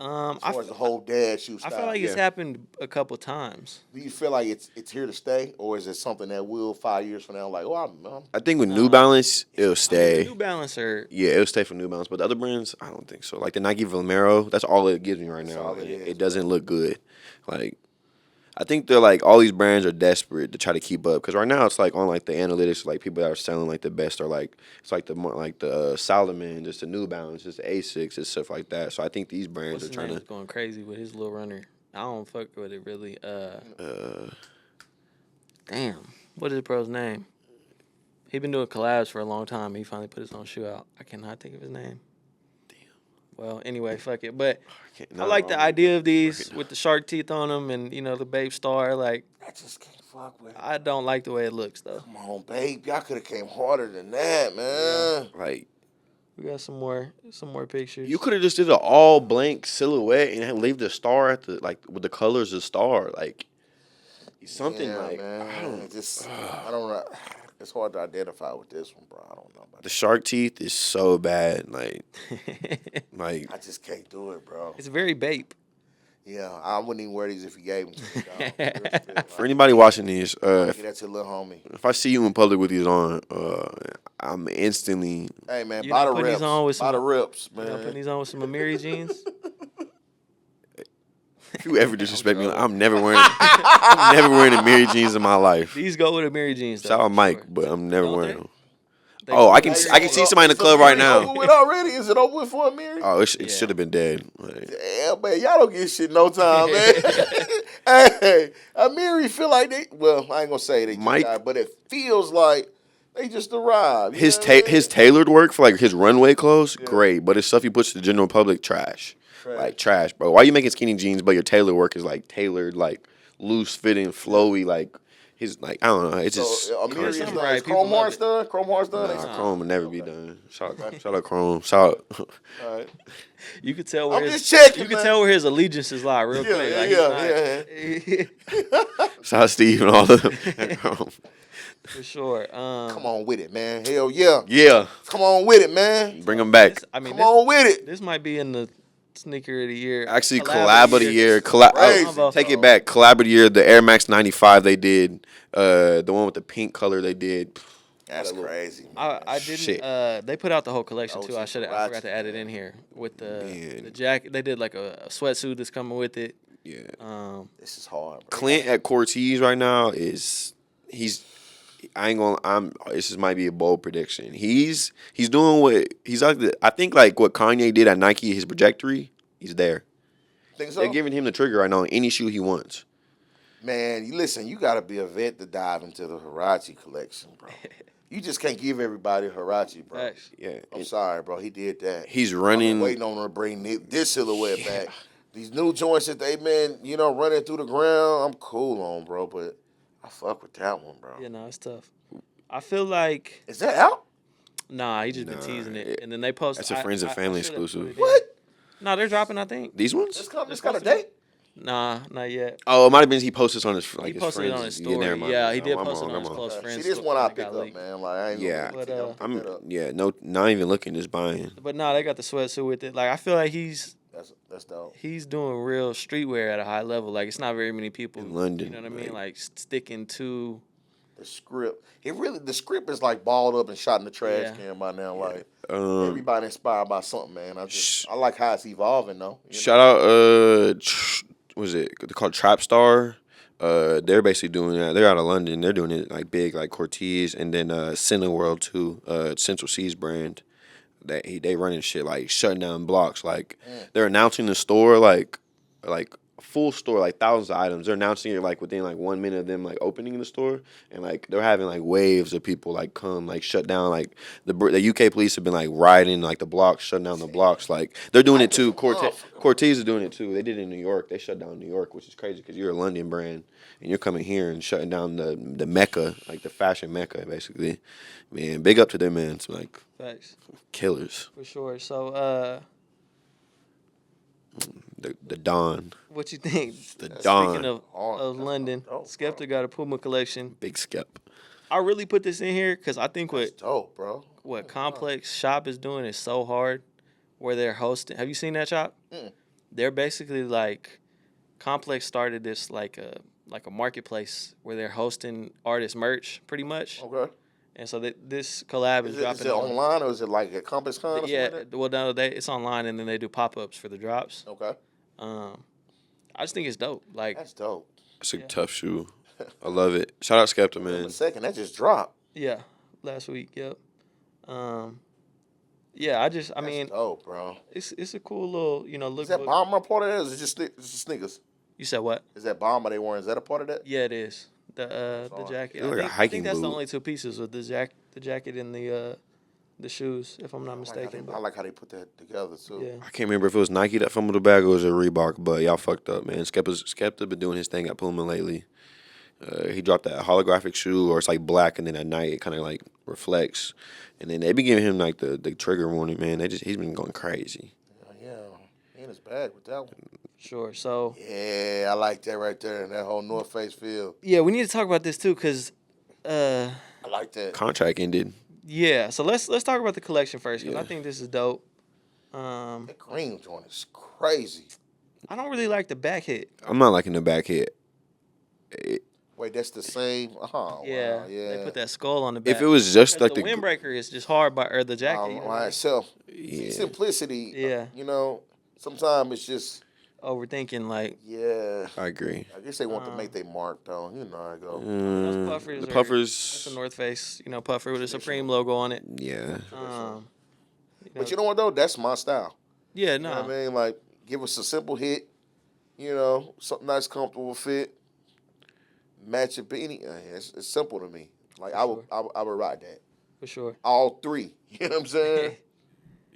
As I far as the whole dad shoe style. feel like it's happened a couple times. Do you feel like it's here to stay, or is it something that will 5 years from now? Like, oh, I'm I think with New Balance, it'll stay. New Balance are Yeah, it'll stay for New Balance, but the other brands, I don't think so. Like the Nike Vomero, that's all it gives me right now. all it It, is, it doesn't look good. Like, I think they're like all these brands are desperate to try to keep up because right now it's like on like the analytics, like people that are selling like the best are like it's like the Salomon, just the New Balance, just the Asics and stuff like that. So I think these brands what's are his trying name to. going crazy with his little runner. I don't fuck with it really. Damn, what is the bro's name? He been doing collabs for a long time. He finally put his own shoe out. I cannot think of his name. Damn. Well, anyway, fuck it. But I like the idea of these with the shark teeth on them and the Babe Star. Like I just can't fuck with it. I don't like the way it looks though. Come on, babe. Y'all could have came harder than that, man. Like We got some more pictures. you could have just did an all blank silhouette and leave the star at the like with the colors of star like something Yeah, like man. I don't. I don't know. It's hard to identify with this one, bro. I don't know about The shark teeth is so bad. Like I just can't do it, bro. It's very Bape. Yeah, I wouldn't even wear these if you gave them to me, dog. Real shit, for anybody watching these, like, get that to little homie. if I see you in public with these on, I'm instantly. Hey, man, You buy not the putting rips. these on with Buy some- the rips, You know, putting man. these on with some Amiri jeans. If you ever disrespect me, I'm never wearing. I'm never wearing a Mary jeans in my life. These go with Amiri jeans. Though, Shout out for Mike, sure. but I'm never Don't wearing they? them. They Oh, go I can with I can see somebody in the club right now. Over with already? Is it over with for Amiri? Oh, it Yeah. should have been dead. Like, Damn, man, y'all don't get shit no time, man. Hey, Amiri feel like they. Well, I ain't gonna say they just Mike- died, but it feels like they just arrived. You his know what I mean? his tailored work for like his runway clothes, great, but his stuff he puts to the general public, trash. Like trash, bro. Why you making skinny jeans, but your tailored work is like tailored, like loose fitting, flowy, like his like I don't know. It's just So, Amiri is Some like, right is people Chrome love Horn it. done? Chrome Horn's done? nah, Chrome will never be done. Shout out Chrome. All right. You could tell where I'm his, just checking, you could man. tell where his allegiances lie real Yeah, quick. Like, yeah, shout out Steve and all of them. at Chrome. for sure. Come on with it, man. Hell yeah. Yeah, Come on with it, man. bring them back. I mean, Come on with it. this might be in the sneaker of the year. Actually, collab of the year. Crazy, Take it back. Collab of the year. The Air Max 95 they did. The one with the pink color they did. That's crazy. Man. I didn't. Shit. They put out the whole collection too. I OG forgot Karachi, to add it man. in here with Man. the jacket. They did like a sweatsuit that's coming with it. Yeah. This is hard, bro. Clint at Cortez right now he's I ain't gonna this might be a bold prediction. He's doing what he's like I think like what Kanye did at Nike, his trajectory, he's there. Think so? They're giving him the trigger right now on any shoe he wants. Man, you got to be a vet to dive into the Hirachi collection, bro. You just can't give everybody Hirachi, bro. Facts. Yeah. I'm sorry, bro. He did that. He's I'm running waiting on him to bring this silhouette back. These new joints that they been, running through the ground, I'm cool on, bro. But I fuck with that one, bro. Yeah, no, it's tough. I feel like Is that out? nah, he just been teasing it, and then they post. That's a friends and family exclusive. What? No, they're dropping. I think. these ones? This got a date? Nah, not yet. Oh, it might have been he posted this on his like He his posted it friends. on his Yeah, never story. mind. Yeah, he did I'm post it wrong, on his I'm close wrong. friends. See, this one I and it picked got up, leaked. man. Like, I ain't Yeah. But, gonna pick that up. Not even looking, just buying. But nah, they got the sweatsuit with it. Like I feel like he's That's dope. doing real streetwear at a high level. Like it's not very many people In London, You know what I mean? like- Like sticking to. The script. The script is like balled up and shot in the trash Yeah. can by now. Like Um, everybody inspired by something, man. I like how it's evolving though. shout out was it called Trap Star? They're basically doing that. They're out of London. They're doing it like big, like Cortez, and then Cineworld too. Central Seas brand. They running shit like shutting down blocks. Like they're announcing the store like a full store, like thousands of items. They're announcing it like within like 1 minute of them like opening the store, and like they're having like waves of people like come like shut down. Like the UK police have been like riding like the blocks, shutting down the blocks. Like they're doing it too. Cortez is doing it too. They did it in New York. They shut down New York, which is crazy because you're a London brand and you're coming here and shutting down the Mecca, like the fashion Mecca, basically. Man, big up to them, man. It's like Facts. killers. For sure. So, The Don, what you think? the Speaking Don, of London, Skepta got a Puma collection. big skep. I really put this in here because I think Dope, bro. what Complex Shop is doing is so hard. Where they're hosting. Have you seen that shop? They're basically like Complex started this like a marketplace where they're hosting artist merch pretty much. Okay. And so this collab is dropping Is it online or is it like a Compass Con or something yeah, like that? well, no, it's online, and then they do pop-ups for the drops. Okay. I just think it's dope. Like, That's dope. It's a tough shoe. I love it. Shout out Skepta, Wait man. a second, that just dropped. yeah, last week, yep. Yeah, I That's mean, dope, bro. it's a cool little, look. Is that Bomber a part of that? Or is it just sneakers? You said what? Is that Bomber they wearing? Is that a part of that? Yeah, it is. The hard. jacket. It look like a I hiking think that's the boot. only two pieces with the jacket and the shoes, if I'm not mistaken. I like how they put that together too. Yeah. I can't remember if it was Nike that fumbled the bag or was it Reebok, but y'all fucked up, man. Skepta been doing his thing at Puma lately. He dropped that holographic shoe, or it's like black, and then at night it kind of like reflects, and then they be giving him like the trigger warning, man. He's been going crazy. Yeah, he in his bag with that one. Sure. So Yeah, I like that right there in that whole North Face field. yeah, we need to talk about this too, cause I like that. Contract ended. yeah. So let's talk about the collection first, because Yeah. I think this is dope. That green joint is crazy. I don't really like the back hit. I'm not liking the back hit. Wait, that's the same. Oh, Yeah, wow, yeah. they put that skull on the back. If it was just Because like the windbreaker is just hard or the jacket. by itself. yeah. Simplicity. Yeah. Sometimes it's just Overthinking, like yeah. I agree. I guess they want to make their mark though. You know how it go. those puffers. The That's puffers, a North Face, puffer with a Supreme logo on it. yeah. But you know what though? That's my style. Yeah, You no. know what I mean? Like, give us a simple hit. Something nice, comfortable fit. Match it, beanie. It's simple to me. Like I would ride that. For sure. All three. You know what I'm saying?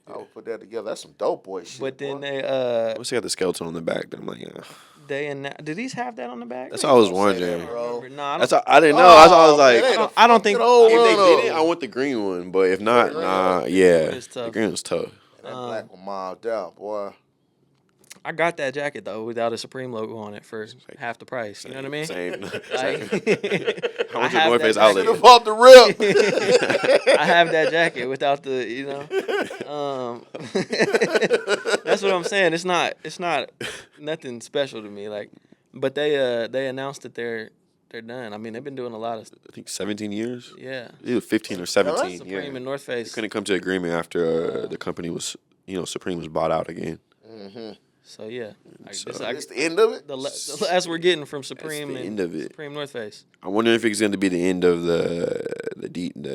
I would put that together. That's some dope boy shit. But then boy. they Once they got the skeleton on the back, then I'm like, yeah. did these have that on the back? That's all I was Don't say wondering. that, bro. No, I That's don't. all, I didn't know. That's all I was like, man, I don't think- the whole if they run did it, of I want the green one. But if not, nah, yeah. It's tough. The green one's tough. And that black one mobbed out, boy. I got that jacket though without a Supreme logo on it for half the price. You know what I mean? Same. Like, How I much have North that Face jacket. outlet? Should have bought the rip. I have that jacket without the, that's what I'm saying. It's not nothing special to me. Like, but they announced that they're done. I mean, they've been doing a lot of, I think 17 years. yeah. Either 15 or 17. Supreme Yeah. and North Face. Couldn't come to agreement after the company was, Supreme was bought out again. So yeah, So- It's the end of it. the last we're getting from Supreme the and end of it. Supreme North Face. I wonder if it's going to be the end of the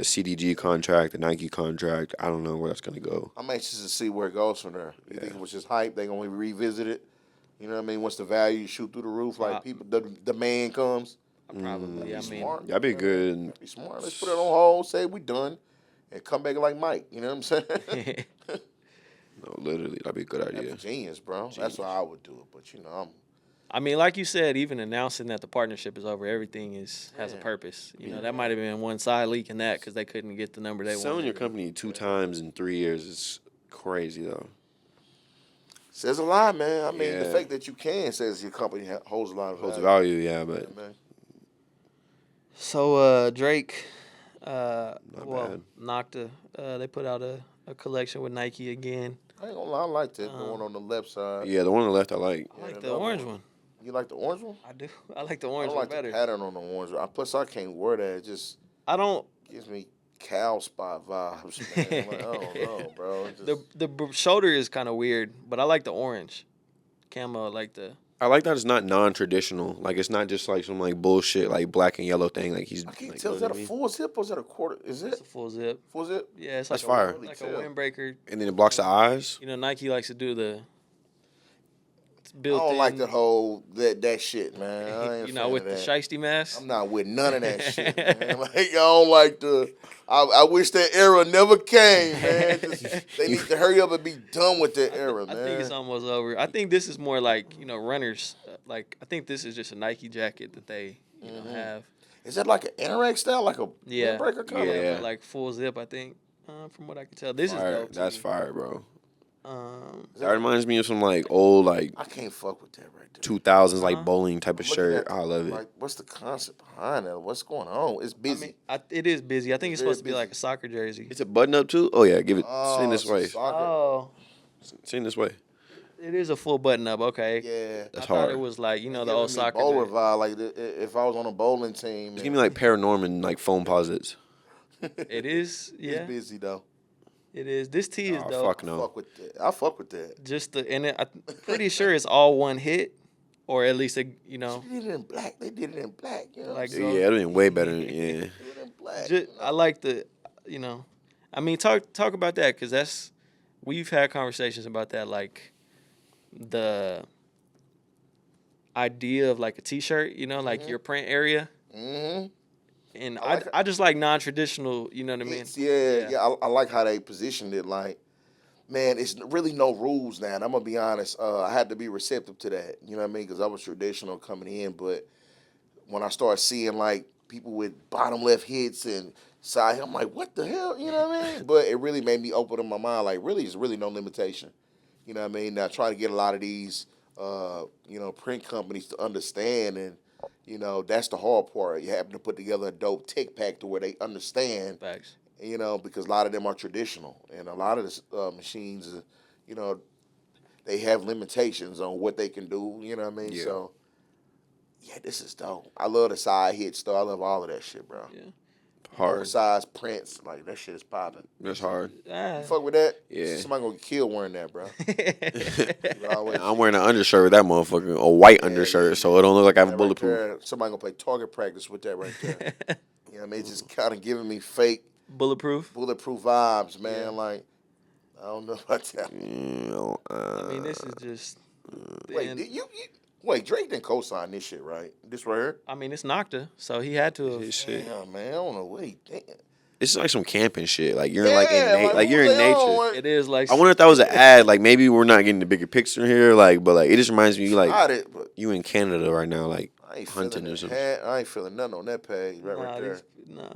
CDG contract, the Nike contract. I don't know where that's going to go. I'm anxious to see where it goes from there. You think it was just hype? They gonna revisit it? You know what I mean? Once the value shoot through the roof, like people, the demand comes. Probably. I mean, Smart. That'd be good. Be smart. Let's put it on hold. Say we done, and come back like Mike. You know what I'm saying? No, literally, that'd be a good idea. That's genius, bro. That's why I would do it. But I mean, like you said, even announcing that the partnership is over, everything has a purpose. That might have been one side leaking that because they couldn't get the number they Selling your wanted. company 2 times in 3 years is crazy, though. says a lot, man. I mean, the Yeah. fact that you can says your company holds a lot of Holds value. value, yeah, but Man. So Drake, bad. knocked they put out a collection with Nike again. I ain't gonna lie, I like that. The one on the left side. yeah, the one on the left I like. I like the another orange one. one. You like the orange one? I do. I like the I orange don't one like better. the pattern on the orange one. Plus, I can't wear that. It just I don't. gives me cow spot vibes, man. I'm like, I don't know, bro. It just, The shoulder is kind of weird, but I like the orange camo. Like the I like that it's not non-traditional. Like, it's not just like some like bullshit like black and yellow thing. Like he's. I can't like, tell. you Is know that what I a mean? full zip or is that a quarter? Is it's it a full zip. full zip? Yeah, it's That's like fire. like a Tell. windbreaker. And then it blocks the eyes. Nike likes to do the. It's I built don't in, like the whole that shit, man. I ain't a you fan know, with of the that. shiesty mask. I'm not with none of that shit, man. Like, I don't like the. I wish that era never came, man. They need to hurry up and be done with that era, I man. think it's almost over. I think this is more like runners. Like I think this is just a Nike jacket that they have. Is that like an Interact style, like a Yeah, windbreaker color? Yeah. but like full zip. I think from what I can tell, this is Fire. dope. to That's me. fire, bro. Um, That reminds me of some like old like I can't fuck with that right there. 2000s like bowling type of Looking shirt. at, I love it. Like, what's the concept behind that? What's going on? It's I busy. mean, it is busy. I think it's Very supposed to be like a busy. soccer jersey. It's a button up too. Oh yeah, give it. Oh, Sing this some way. soccer. Oh, Sing this way. It is a full button up. Okay. Yeah. That's I thought hard. it was like, you know, the Giving old me soccer. bowler joint. vibe, like if I was on a bowling team. Just give me like Paranorman like foam posits. It is. It's Yeah. busy though. It is. This tee is Oh dope. fuck no. Fuck with that. I fuck with that. Just I'm pretty sure it's all one hit, or at least you know. They did it in black. They did it in black. You know Like, what I'm Yeah, saying? it'd been way better. Yeah. They did it in black. I like the, you know, I mean, talk about that because we've had conversations about that, like the idea of like a T-shirt, you know, like your print area, Mm-hmm. and I like I just like non-traditional, you know what I mean? Yeah. I like how they positioned it. Like, man, it's really no rules now. And I'm gonna be honest. I had to be receptive to that. You know what I mean? Because I was traditional coming in, but when I started seeing like people with bottom left hits and side, I'm like, what the hell? You know what I mean? But it really made me open up my mind. Like, really, there's really no limitation. You know what I mean? Now, trying to get a lot of these, you know, print companies to understand, and you know, that's the hard part. You have to put together a dope tech pack to where they understand. Facts. You know, because a lot of them are traditional, and a lot of the machines, you know, they have limitations on what they can do. You know what I mean? Yeah. So, yeah, this is dope. I love the side hits, though. I love all of that shit, bro. Yeah. Hard. Oversized prints, like that shit is popping. That's hard. Ah. You fuck with that? Yeah. Somebody gonna get killed wearing that, bro. You always- I'm wearing an undershirt with that motherfucker, a white undershirt, yeah. so it don't look like I have that a right bulletproof. there, somebody gonna play target practice with that right there. You know what I mean? It's just kind of giving me fake Bulletproof. bulletproof vibes, man. Yeah. Like, I don't know about that. I mean, this is just. Wait, and- did you wait, Drake didn't co-sign this shit, right? This right here? I mean, it's Nocta, so he had to. His shit. Yeah, man. I don't know. Wait, damn. It's like some camping shit. Like you're like in Yeah, like you're what in they nature. on? It is like. I wonder if that was an ad. Like maybe we're not getting the bigger picture here. Like, but like it just reminds me like Got it, but you in Canada right now, like I ain't hunting feeling or it. something. I ain't feeling nothing on that page right there. Nah.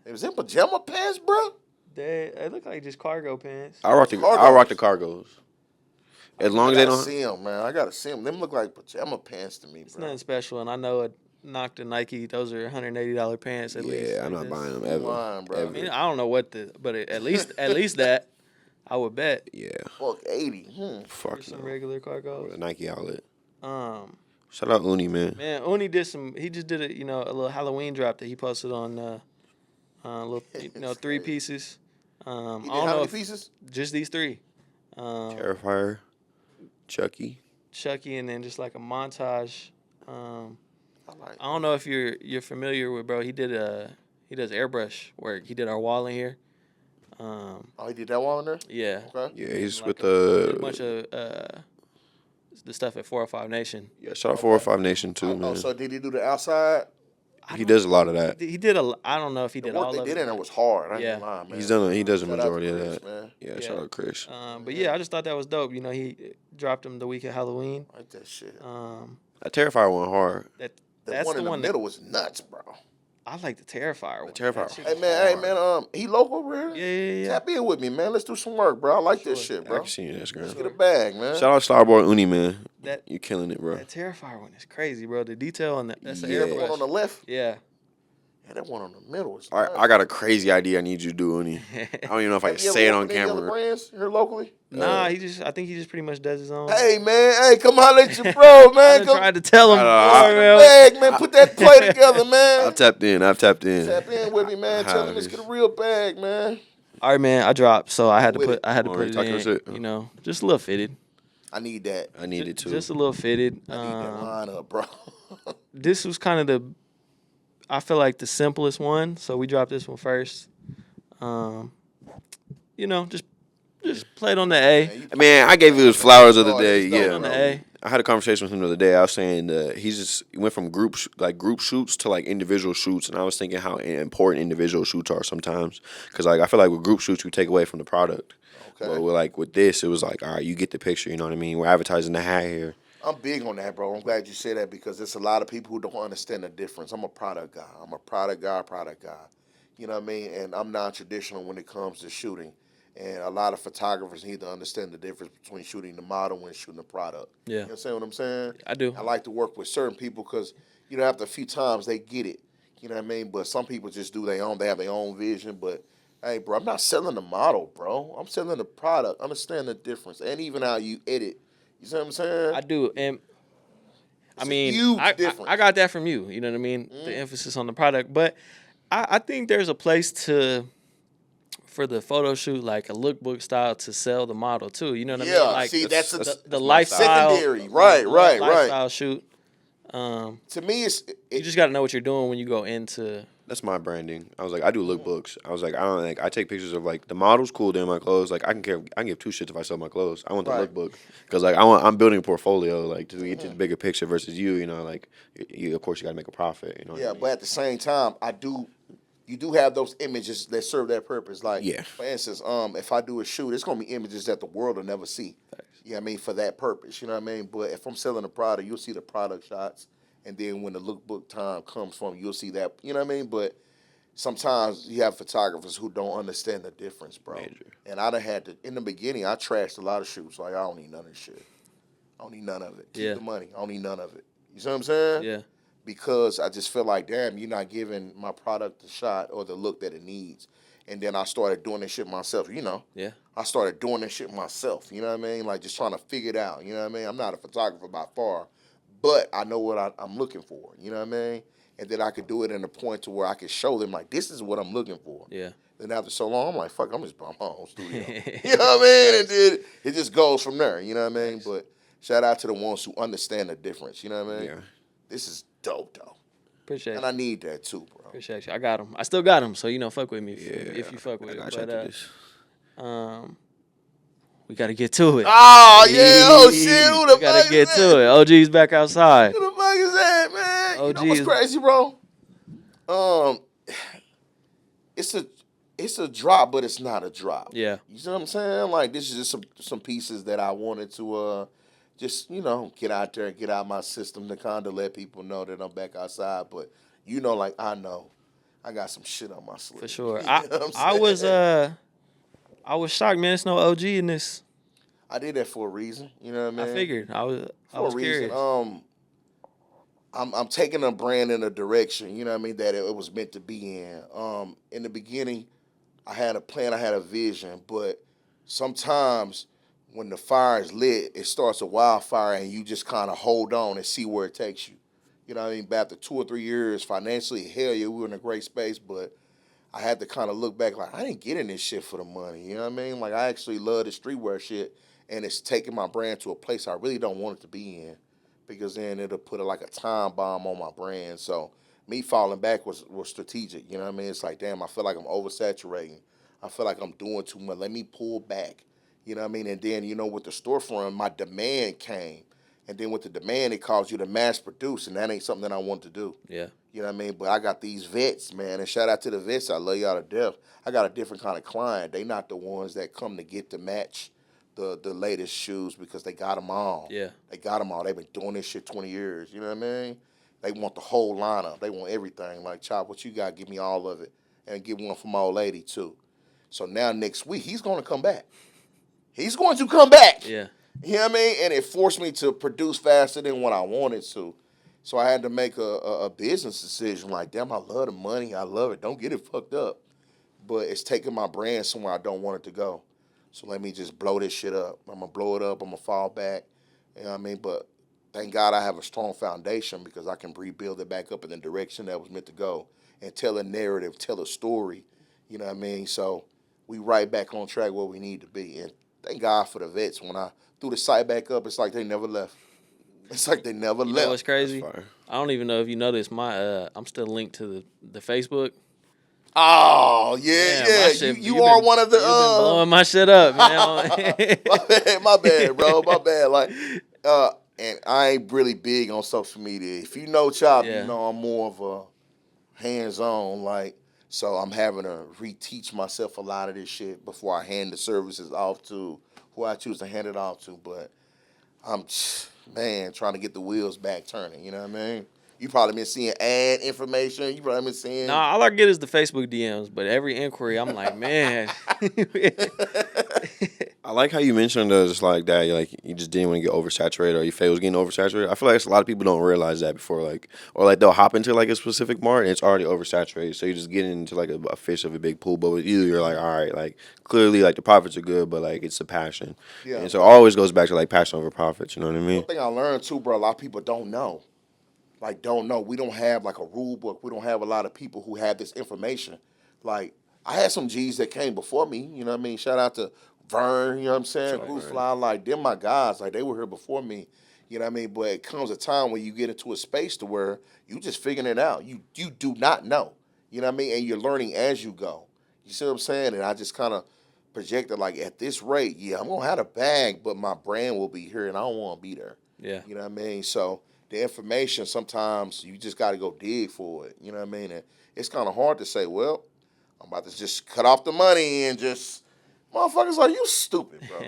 It was in pajama pants, bro. They look like just cargo pants. I rock the cargos. Cargos. As long as I they gotta don't. see them, man. I gotta see them. Them look like pajama pants to me, It's bro. nothing special, and I know a Nocta Nike. Those are $180 pants at least. Yeah, I'm not buying them ever. Lying, bro. I Ever. mean, I don't know but at least that I would bet. Yeah, Fuck 80. fuck For some no. regular A cargos. Nike outlet. Um, Shout out Uni, man. man, Uni did some. He just did a little Halloween drop that he posted on little 3 pieces. I You don't did know how many if pieces? just these 3. Terrifier, Chucky. Chucky, and then just like a montage. I like. I don't know if you're familiar with bro. He does airbrush work. He did our wall in here. Oh, he did that one in there? Yeah. Okay. Yeah, he's Like with a bunch the. of the stuff at 405 Nation. Yeah, shout out 405 Nation too, Oh, man. so did he do the outside? He does a lot of that. He did I don't know if he The did work all they of did it. in there was hard. I ain't Yeah. gonna lie, man. He does a Shout out to majority of Chris, that. man. Yeah, shout out Chris. But yeah, I just thought that was dope. You know, he dropped him the week of Halloween. I like that shit. That Terrifier one hard. The That's one the in the one middle was nuts, bro. I like the Terrifier one. Terrifier. That shit Hey was man, hard. he local over here? Yeah. Tap in with me, man. Let's do some work, bro. I like this Sure. shit, I bro. can see you, that's Let's great. get a bag, man. Shout out Starboy Uni, man. That You killing it, bro. that Terrifier one is crazy, bro. The detail on that's an Yeah. That one on the airbrush. left. Yeah. Yeah, that one on the middle is All right, nuts. I got a crazy idea I need you to do, Uni. I don't even know if I Have can you ever say it worked on with any other camera. brands here locally? Nah, I think he just pretty much does his own. Hey man, hey, come holler at your bro, I man. done Come tried to tell him I- before, man. bag, man. Put that play together, man. I've tapped in. Tap in with me, man. Tell him How let's it get a is. real bag, man. All right, man. I dropped, so I had to With put it. I had to Already put it talking in. shit. You know, just a little fitted. I need that. I needed to. Just a little fitted. I need that line up, bro. This was kind of I feel like the simplest one, so we dropped this one first. You know, just play it on the A. Man, I gave you his flowers the other day. it's dope, Yeah, on the bro. A. I had a conversation with him the other day. I was saying he went from group shoots to like individual shoots, and I was thinking how important individual shoots are sometimes. Because like I feel like with group shoots we take away from the product. Okay. But with this, it was like, all right, you get the picture. You know what I mean? We're advertising the hat here. I'm big on that, bro. I'm glad you said that because there's a lot of people who don't understand the difference. I'm a product guy. I'm a product guy. You know what I mean? And I'm non-traditional when it comes to shooting. And a lot of photographers need to understand the difference between shooting the model and shooting the product. Yeah. You understand what I'm saying? I do. I like to work with certain people because, you know, after a few times they get it. You know what I mean? But some people just do their own. They have their own vision. But, hey, bro, I'm not selling the model, bro. I'm selling the product. Understand the difference. And even how you edit You see what I'm saying? I do, and I It's a mean, huge I difference. got that from you. You know what I mean? The emphasis on the product, but I think there's a place for the photo shoot, like a lookbook style, to sell the model too. You know what I mean? Like see, that's the my side. lifestyle, secondary. Right. lifestyle shoot. To me, You just got to know what you're doing when you go into. That's my branding. I was like, I do lookbooks. I was like, I don't like. I take pictures of like the models cool, then my clothes. Like I can care. I can give two shits if I sell my clothes. I want the Right. lookbook because like I'm building a portfolio like to get to the bigger picture versus you. You know, like you of course you got to make a profit. You know. What I yeah, mean? but at the same time, you do have those images that serve that purpose. Like, Yeah. for instance, if I do a shoot, it's gonna be images that the world will never see. You know what I mean? For that purpose, you know what I mean? But if I'm selling a product, you'll see the product shots, and then when the lookbook time comes from, you'll see that. You know what I mean? But sometimes you have photographers who don't understand the difference, bro. Major. And I done had to, in the beginning, I trashed a lot of shoots. Like, I don't need none of this shit. I don't need none of it. Keep Yeah. the money. I don't need none of it. You see what I'm saying? Yeah. Because I just feel like, damn, you're not giving my product the shot or the look that it needs. And then I started doing this shit myself, you know. Yeah. I started doing this shit myself, you know what I mean? Like, just trying to figure it out, you know what I mean? I'm not a photographer by far, but I know what I'm looking for, you know what I mean? And then I could do it in a point to where I could show them, like, this is what I'm looking for. Yeah. Then after so long, I'm like, fuck, I'm just bum my own studio. You know what I mean? And then it just goes from there, you know what I mean? But shout out to the ones who understand the difference, you know what I mean? Yeah. This is dope, though. Appreciate And you. I need that too, bro. Appreciate you. I got them. I still got them. So fuck with me if you fuck with I it. got you But after this. we gotta get to it. Oh, yeah. Oh, shit. Who the We gotta fuck get is to that? it. OG's back outside. Who the fuck is that, man? You know what's OGs. crazy, bro? It's a drop, but it's not a drop. Yeah. You see what I'm saying? Like, this is just some pieces that I wanted to just, get out there and get out my system to kind of let people know that I'm back outside. But, like, I know. I got some shit on my sleeve. For sure. You know what I'm I saying? I was shocked, man. There's no OG in this. I did that for a reason. You know what I mean? I figured. I was For a curious. reason. I'm taking a brand in a direction, you know what I mean, that it was meant to be in. In the beginning, I had a plan, I had a vision, but sometimes when the fire is lit, it starts a wildfire and you just kind of hold on and see where it takes you. You know what I mean? But after 2 or 3 years, financially, hell yeah, we were in a great space, but I had to kind of look back like, I didn't get in this shit for the money, you know what I mean? Like, I actually love the streetwear shit, and it's taking my brand to a place I really don't want it to be in, because then it'll put like a time bomb on my brand. So me falling back was strategic, you know what I mean? It's like, damn, I feel like I'm oversaturating. I feel like I'm doing too much. Let me pull back, you know what I mean? And then, with the storefront, my demand came. And then with the demand, it caused you to mass produce, and that ain't something that I want to do. Yeah. You know what I mean? But I got these vets, man, and shout out to the vets. I love y'all to death. I got a different kind of client. They not the ones that come to get to match the latest shoes because they got them all. Yeah. They got them all. They've been doing this shit 20 years. You know what I mean? They want the whole lineup. They want everything. Like, Chop, what you got? Give me all of it. And give one for my old lady, too. So now next week, he's going to come back. He's going to come back. Yeah. You know what I mean? And it forced me to produce faster than what I wanted to. So I had to make a business decision. Like, damn, I love the money. I love it. Don't get it fucked up. But it's taking my brand somewhere I don't want it to go. So let me just blow this shit up. I'm going to blow it up. I'm going to fall back. You know what I mean? But thank God I have a strong foundation because I can rebuild it back up in the direction that was meant to go and tell a narrative, tell a story. You know what I mean? So we right back on track where we need to be. And thank God for the vets. When I threw the site back up, it's like they never left. It's like they never You left. know what's crazy? That's fire. I don't even know if you know this. I'm still linked to the Facebook. Oh, yeah, Man, yeah. my shit- You are one of the You've been blowing my shit up, man. my bad, bro. My bad. Like, and I ain't really big on social media. If you know Chop, Yeah. you know I'm more of a hands-on. Like, so I'm having to reteach myself a lot of this shit before I hand the services off to who I choose to hand it off to. But I'm, man, trying to get the wheels back turning. You know what I mean? You probably been seeing ad information. You probably been seeing. Nah, all I get is the Facebook DMs, but every inquiry, I'm like, man. I like how you mentioned just like that. You just didn't want to get oversaturated, or you felt it was getting oversaturated. I feel like a lot of people don't realize that before, or they'll hop into like a specific mart and it's already oversaturated. So you just get into like a fish of a big pool. But with you, you're like, all right, like clearly like the profits are good, but like it's the passion. Yeah. And so it always goes back to like passion over profits. You know what I mean? One thing I learned too, bro. A lot of people don't know. Like, don't know. We don't have like a rule book. We don't have a lot of people who have this information. Like, I had some G's that came before me. You know what I mean? Shout out to Vern. You know what I'm saying? Bruce Fly. Like, they're my guys. Like, they were here before me. You know what I mean? But it comes a time when you get into a space to where you just figuring it out. You do not know. You know what I mean? And you're learning as you go. You see what I'm saying? And I just kind of projected, like, at this rate, yeah, I'm going to have a bag, but my brand will be here, and I don't want to be there. Yeah. You know what I mean? So the information, sometimes you just got to go dig for it. You know what I mean? And it's kind of hard to say, well, I'm about to just cut off the money and just, motherfuckers like, you stupid, bro.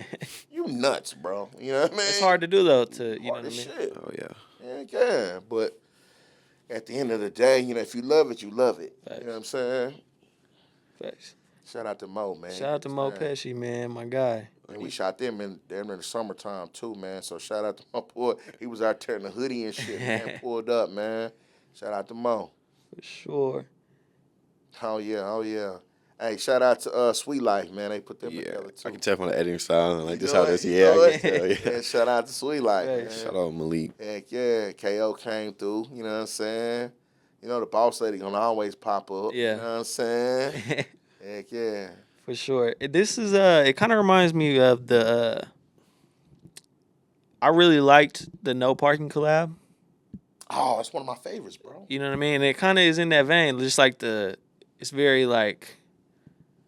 You nuts, bro. You know what I mean? It's hard to do, though, you know what I mean? Shit. Oh yeah. Yeah, but at the end of the day, you know, if you love it, you love it. Facts. You know what I'm saying? Facts. Shout out to Mo, man. Shout out to Mo Pesci, man, my guy. And we shot them in the summertime too, man. So shout out to my boy. He was out there in the hoodie and shit, man. Pulled up, man. Shout out to Mo. For sure. Oh yeah. Hey, shout out to Sweet Life, man. They put them together too. I can tell from the editing style and like this You know how this. it? Yeah, You I know can tell. it? Yeah. Yeah, shout out to Sweet Life, man. Shout out Malik. Heck yeah, KO came through. You know what I'm saying? You know the boss lady gonna always pop up. Yeah. You know what I'm saying? Heck yeah. For sure. This is it kind of reminds me of the I really liked the No Parking collab. Oh, it's one of my favorites, bro. You know what I mean? It kind of is in that vein, just like it's very like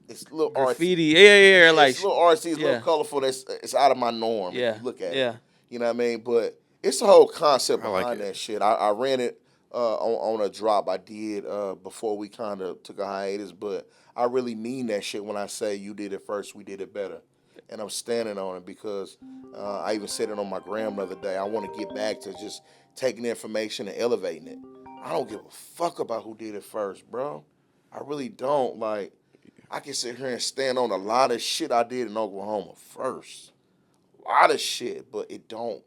It's a little graffiti. artsy. Yeah, like it's a little artsy, it's a yeah. little colorful. It's out of my norm. Yeah. If you look at Yeah. it. You know what I mean? But it's the whole concept I like behind it. that shit. I ran it on a drop I did before we kind of took a hiatus, but I really mean that shit when I say you did it first, we did it better. And I'm standing on it because I even said it on my gram the other day. I want to get back to just taking the information and elevating it. I don't give a fuck about who did it first, bro. I really don't. Like, I can sit here and stand on a lot of shit I did in Oklahoma first. A lot of shit, but it don't.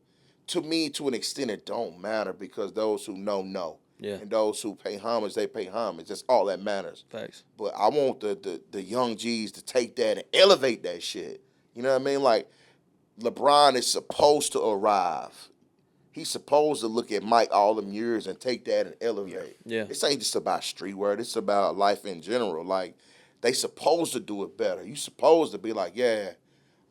To me, to an extent, it don't matter because those who know. Yeah. And those who pay homage, they pay homage. That's all that matters. Facts. But I want the young G's to take that and elevate that shit. You know what I mean? Like, LeBron is supposed to arrive. He's supposed to look at Mike all them years and take that and elevate. Yeah. This ain't just about streetwear. It's about life in general. Like, they supposed to do it better. You supposed to be like, yeah,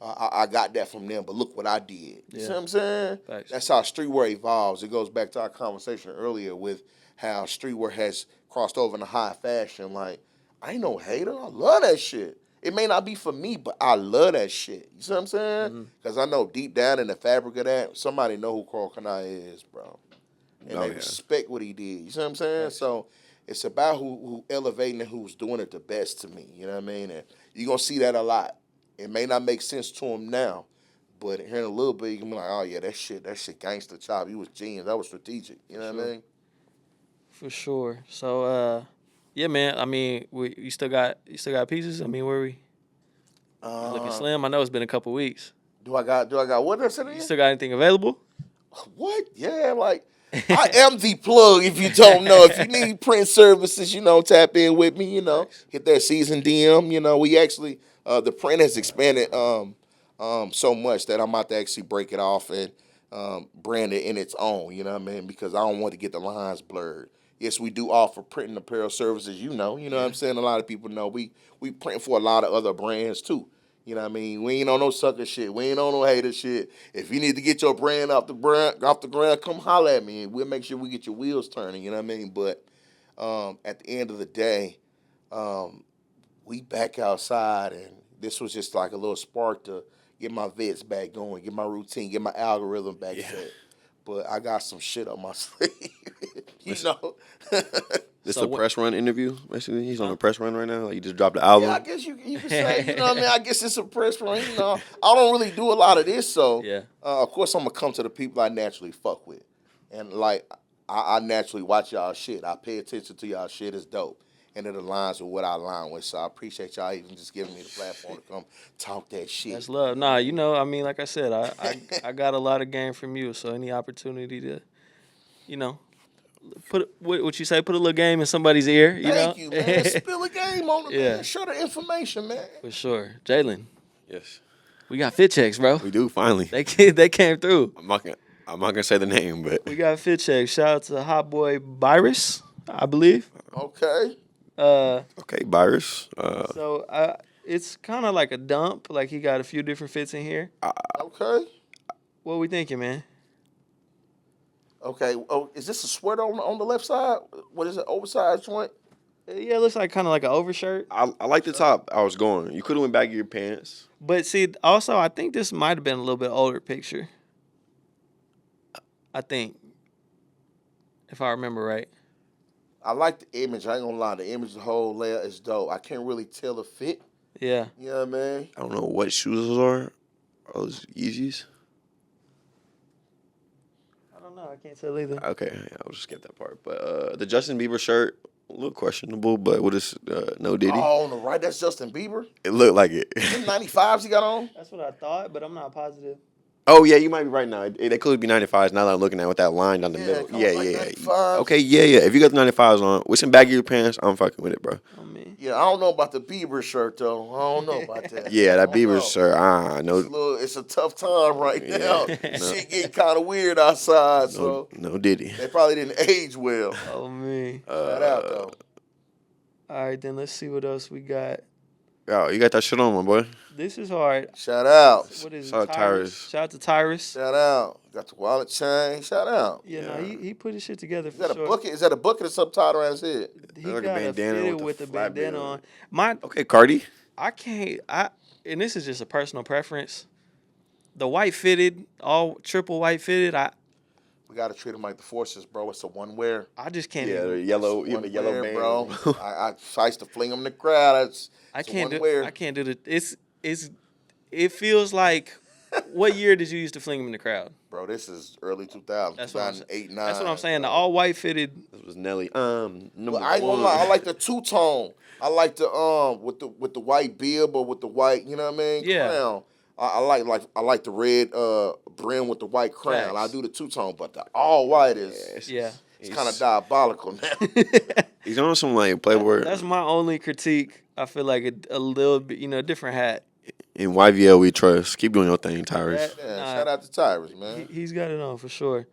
I got that from them, but look what I did. You see what I'm saying? Facts. That's how streetwear evolves. It goes back to our conversation earlier with how streetwear has crossed over into high fashion. Like, I ain't no hater. I love that shit. It may not be for me, but I love that shit. You see what I'm saying? Because I know deep down in the fabric of that, somebody know who Carl Kanai is, bro. And they respect what he did. You see what I'm saying? Right. So it's about who elevating and who's doing it the best to me. You know what I mean? And you're going to see that a lot. It may not make sense to him now, but here in a little bit, you can be like, oh, yeah, that shit gangster chop. You was genius. That was strategic. You know what I mean? For sure. So, yeah, man. I mean, you still got pieces? I mean, where we? Looking slim. I know it's been a couple weeks. Do I got what I said again? You still got anything available? What? Yeah, like, I am the plug if you don't know. If you need print services, tap in with me, hit that season DM. We actually, the print has expanded so much that I'm about to actually break it off and brand it in its own, you know what I mean? Because I don't want to get the lines blurred. Yes, we do offer print and apparel services, you know what I'm saying? A lot of people know. We print for a lot of other brands too. You know what I mean? We ain't on no sucker shit. We ain't on no hater shit. If you need to get your brand off the ground, come holler at me and we'll make sure we get your wheels turning, you know what I mean? But at the end of the day, we back outside and this was just like a little spark to get my vets back going, get my routine, get my algorithm back set. But I got some shit on my sleeve, This a press run interview, basically? He's on a press run right now? Like, you just dropped the album? Yeah, I guess you can say, you know what I mean? I guess it's a press run, I don't really do a lot of this, so, Yeah. of course, I'm going to come to the people I naturally fuck with. And, like, I naturally watch y'all shit. I pay attention to y'all shit. It's dope. And it aligns with what I align with. So I appreciate y'all even just giving me the platform to come talk that shit. That's love. Nah, you know, I mean, like I said, I got a lot of game from you. So any opportunity to, you know, put what you say, put a little game in somebody's ear. You Thank know? you, man. Spill a game on it, Yeah. man. Share the information, man. For sure, Jalen. Yes, We got fit checks, bro. we do finally. They came through. I'm not gonna say the name, but We got fit checks. Shout out to Hot Boy Virus, I believe. Okay. okay, Virus. So it's kind of like a dump. Like he got a few different fits in here. Okay. What we thinking, man? Okay. Oh, is this a sweater on the left side? What is it? Oversized joint? Yeah, it looks like kind of like an overshirt. I like the top. I was going. You could have went back in your pants. But see, also I think this might have been a little bit older picture. I think, if I remember right. I like the image. I ain't gonna lie. The image, the whole layout is dope. I can't really tell the fit. Yeah. You know what I mean? I don't know what shoes those are. Are those Yeezys? I don't know. I can't tell either. Okay, yeah, I'll just get that part. But the Justin Bieber shirt, a little questionable. But what is no Diddy? Oh, on the right, that's Justin Bieber. It looked like it. Them 95s he got on. That's what I thought, but I'm not positive. Oh yeah, you might be right now. It could be 95s. Now that I'm looking at with that line down the Yeah, middle. it comes Yeah, like yeah. 95s. Okay, yeah. If you got the 95s on with some baggy pants, I'm fucking with it, bro. I mean, Yeah, I don't know about the Bieber shirt though. I don't know about that. Yeah, that I don't Bieber know. shirt. No, It's a tough time right Yeah. now. No. Shit getting kind of weird outside, so no Diddy. they probably didn't age well. oh me. Shout out though. All right, then let's see what else we got. Yo, you got that shit on, my boy. This is hard. Shout out. What is Shout it? out Tyrus. Shout out to Tyrus. Shout out. Got the wallet chain. Shout out. Yeah, no, he put his shit together Is for that a sure. bucket? Is that a bucket or something tied around his head? He Like a got a bandana fitted with with the a flat bandana bit on on. it. My Okay, Cardi. and this is just a personal preference. The white fitted, all triple white fitted, We gotta treat them like the forces, bro. It's a one wear. I just can't Yeah, the even, yellow. It's You one have a yellow wear, band, bro. I used to fling them in the crowd. I It's a can't one do wear. I can't do the it feels like what year did you used to fling him in the crowd? Bro, this is early 2000s. That's what I'm 2008, 9. That's what I'm saying. The bro. all white fitted. This was Nelly. Number But I ain't gonna lie, I like the two tone. I like the with the white bib or with the white, you know what I mean? Yeah. Crown. I like the red brim with the white crown. Facts. I do the two tone, but the all white is Yeah. it's kind of diabolical now. He's on some like Playboy. That's my only critique. I feel like a little bit, different hat. In YVL, we trust. Keep doing your thing, Tyrus. That- Yeah, Nah. shout out to Tyrus, man. He's got it on for sure.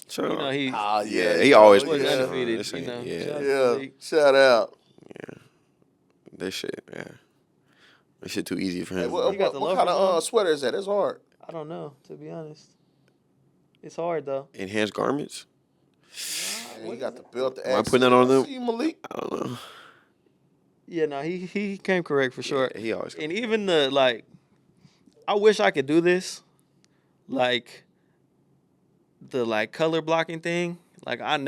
Sure. He Yeah, he always wasn't puts it on. undefeated. This ain't- Shout out Yeah, to Yeah, Malik. shout out. this shit. Yeah, this shit too easy for Hey, him. what You got the kind loafers of on? sweater is that? It's hard. I don't know, to be honest. It's hard though. Enhanced garments. You got the belt. The Am I putting that on them? See you, Malik. I don't know. Yeah, no, he came correct for sure. Yeah, he always. And even I wish I could do this, like the color blocking thing. Like I don't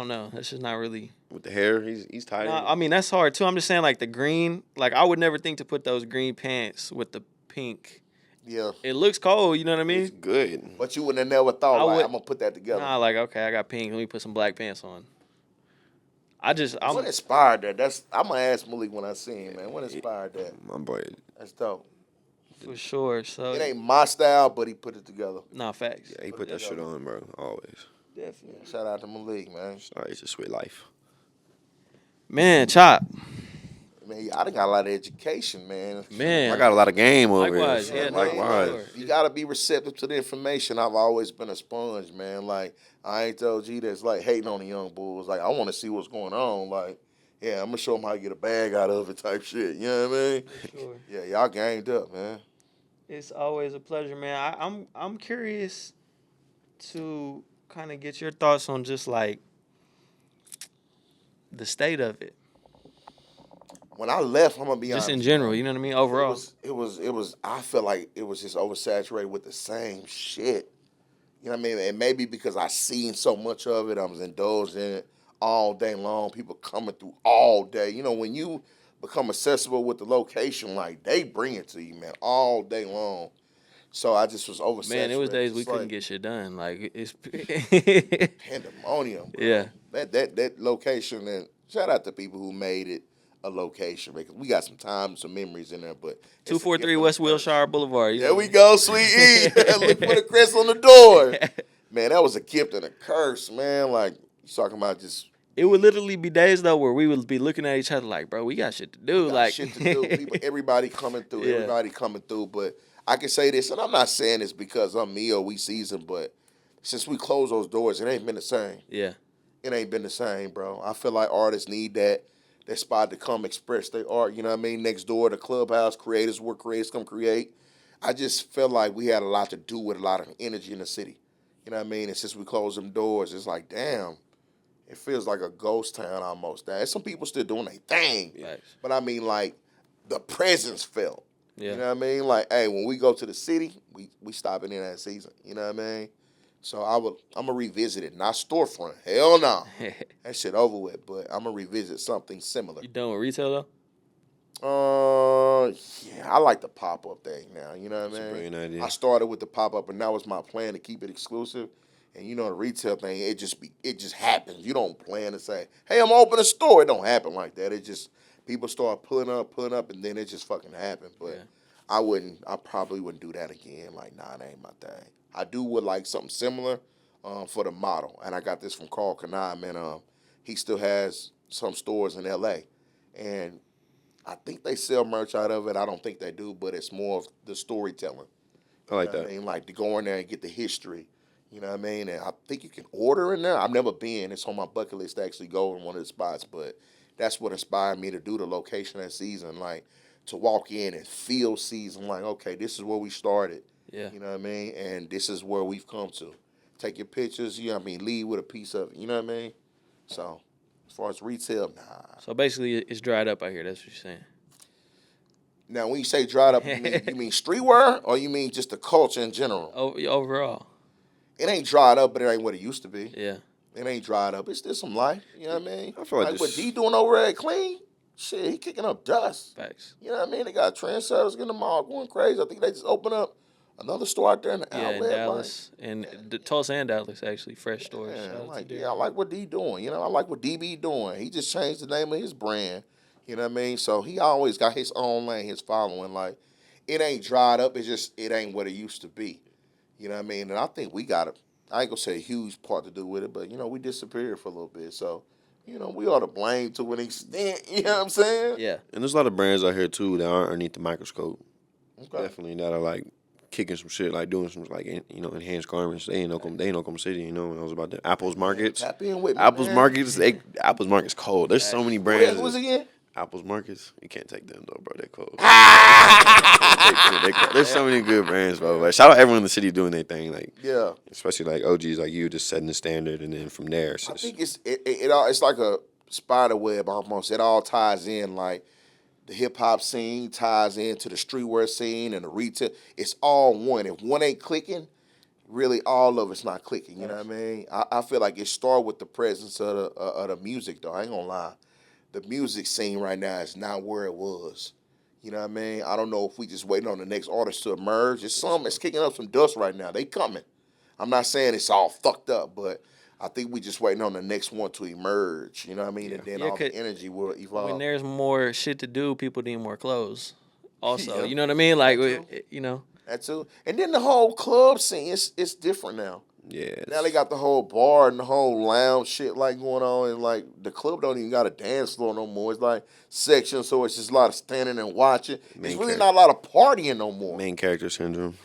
know. That's just not really. With the hair, he's tight. No, I mean that's hard too. I'm just saying like the green. Like I would never think to put those green pants with the pink. Yeah, It looks cold. You know what I It's mean? good. but you wouldn't have never thought I like would- I'm gonna put that together. Nah, like okay, I got pink. Let me put some black pants on. What inspired that? I'm gonna ask Malik when I see him, man. What inspired that? My boy. That's dope. for sure. So It ain't my style, but he put it together. nah, facts. Yeah, he put that shit on, bro. Always. Definitely. Shout out to Malik, man. Sorry, it's a sweet life. Man, Chop. Man, I done got a lot of education, man. Man, I got a lot of game over Likewise, here. yeah, no, Likewise. for sure. You gotta be receptive to the information. I've always been a sponge, man. Like I ain't told G that's like hating on the young bulls. Like I want to see what's going on. Like yeah, I'm gonna show them how to get a bag out of it, type shit. You know what I mean? Sure. Yeah, y'all gamed up, man. It's always a pleasure, man. I'm curious to kind of get your thoughts on just like the state of it, When I left, I'm gonna be just honest. in general. You know what I mean? Overall, It was. I felt like it was just oversaturated with the same shit. You know what I mean? And maybe because I seen so much of it, I was indulged in it all day long. People coming through all day. You know, when you become accessible with the location, like they bring it to you, man, all day long. So I just was oversaturated. Man, it was days we It's couldn't like get shit done. Like it's pandemonium. Bro. yeah. That location, and shout out to people who made it a location because we got some time, some memories in there. But 243 West Wilshire Boulevard. You there know we what go, Sweet E. Look for the crest on the door. Man, that was a gift and a curse, man. Like you talking about just. It would literally be days though where we would be looking at each other like, bro, we got shit to do. Got Like shit to do. People, everybody coming through. Yeah. Everybody coming through. But I can say this, and I'm not saying this because I'm me or we seasoned, but since we closed those doors, it ain't been the same. Yeah. It ain't been the same, bro. I feel like artists need that spot to come express their art. You know what I mean? Next door, the clubhouse, creators, where creators come create. I just felt like we had a lot to do with a lot of energy in the city. You know what I mean? And since we closed them doors, it's like, damn, it feels like a ghost town almost. There's some people still doing their thing. Right. But I mean, like, the presence felt. Yeah. You know what I mean? Like, hey, when we go to the city, we stopping in that season. You know what I mean? So I'm gonna revisit it, not storefront. Hell no, that shit over with. But I'm gonna revisit something similar. You done with retail though? Yeah, I like the pop up thing now. You know what I mean? a brilliant idea. I started with the pop up, and that was my plan to keep it exclusive. And you know the retail thing, it just happens. You don't plan to say, hey, I'm gonna open a store. It don't happen like that. It just people start pulling up, and then it just fucking happened. But I probably wouldn't do that again. Like, nah, it ain't my thing. I do would like something similar for the model. And I got this from Carl Kanai, man. He still has some stores in L.A. And I think they sell merch out of it. I don't think they do, but it's more of the storytelling. I like You know that. what I mean? Like to go in there and get the history. You know what I mean? And I think you can order in there. I've never been. It's on my bucket list to actually go in one of the spots. But that's what inspired me to do the location that season. Like to walk in and feel season. Like, okay, this is where we started. Yeah. You know what I mean? And this is where we've come to. Take your pictures, you know what I mean? Leave with a piece of it. You know what I mean? So as far as retail, nah. So basically it's dried up out here, that's what you're saying. Now, when you say dried up, you mean streetwear or you mean just the culture in general? Overall. It ain't dried up, but it ain't what it used to be. Yeah. It ain't dried up. It's still some life. You know what I mean? I feel like what this- D doing over at Clean, shit, he kicking up dust. Facts. You know what I mean? They got trendsetters getting them all going crazy. I think they just opened up another store out there in the Yeah, outlet. in Dallas. Tulsa and Dallas, actually. Fresh stores. Yeah, Shout out to like, Derek. yeah, I like what D doing. You know, I like what DB doing. He just changed the name of his brand. You know what I mean? So he always got his own lane, his following. Like, it ain't dried up. It's just, it ain't what it used to be. You know what I mean? And I think we got I ain't gonna say a huge part to do with it, but, you know, we disappeared for a little bit. So, you know, we ought to blame to an extent. You know what I'm saying? Yeah. And there's a lot of brands out here too that aren't underneath the microscope. Okay. Definitely that are like kicking some shit, like doing some like enhanced garments. They in Oklahoma City. You know, when I was about that. Apple's Markets. Tap in with me, Apple's man. Markets. Apple's Markets cold. There's so many brands. Who was again? Apple's Markets. You can't take them though, bro. They're cold. They cold. There's so many good brands, bro. Like, shout out everyone in the city doing their thing. Like, Yeah. especially like OGs like you, just setting the standard, and then from there, it's I just, think it's like a spider web almost. It all ties in. Like the hip hop scene ties into the streetwear scene and the retail. It's all one. If one ain't clicking, really all of it's not clicking. You know what I mean? I feel like it started with the presence of the music though. I ain't gonna lie. The music scene right now is not where it was. You know what I mean? I don't know if we just waiting on the next artist to emerge. It's kicking up some dust right now. They coming. I'm not saying it's all fucked up, but I think we just waiting on the next one to emerge. You know what I mean? And then all the energy will evolve. When there's more shit to do, people need more clothes. Also, Yeah. you know what I mean? Like, True. you know. That too. And then the whole club scene, it's different now. yeah. Now they got the whole bar and the whole lounge shit like going on, and like the club don't even got a dance floor no more. It's like sections, so it's just a lot of standing and watching. It's really not a lot of partying no more. Main character syndrome.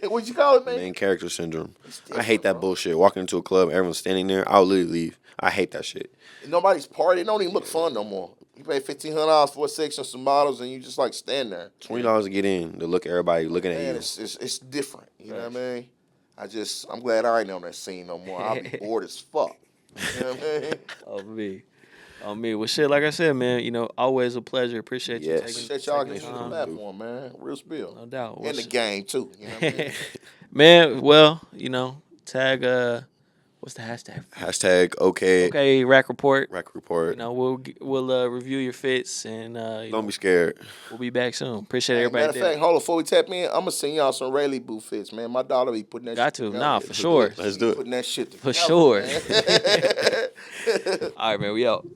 What you call it, man? Main character syndrome. I different, hate that bro. bullshit. Walking into a club, everyone's standing there. I'll literally leave. I hate that shit. Nobody's partying. It don't even look fun no more. You pay $1,500 for a section, some models, and you just like stand there. $20 to get in to look at everybody looking at Man, you. it's different. You know what I mean? I'm glad I ain't on that scene no more. I'll be bored as fuck. You know what I mean? On me. Well, shit, like I said, man, you know, always a pleasure. Appreciate you Yes. Appreciate y'all taking getting the on the time. platform, man. Real spill. No doubt. And the game too. You know what I mean? Man, well, you know, tag What's the hashtag? Hashtag OakA. Okay, Rack Report. Rack Report. You know, we'll review your fits and Don't be scared. We'll be back soon. Appreciate Hey, everybody. matter of fact, hold on, before we tap in, I'm gonna send y'all some Rayleigh boot fits, man. My daughter be putting that. Got shit to, together. nah, for sure. Let's do it. Putting that shit For together, sure. man. All right, man. We out.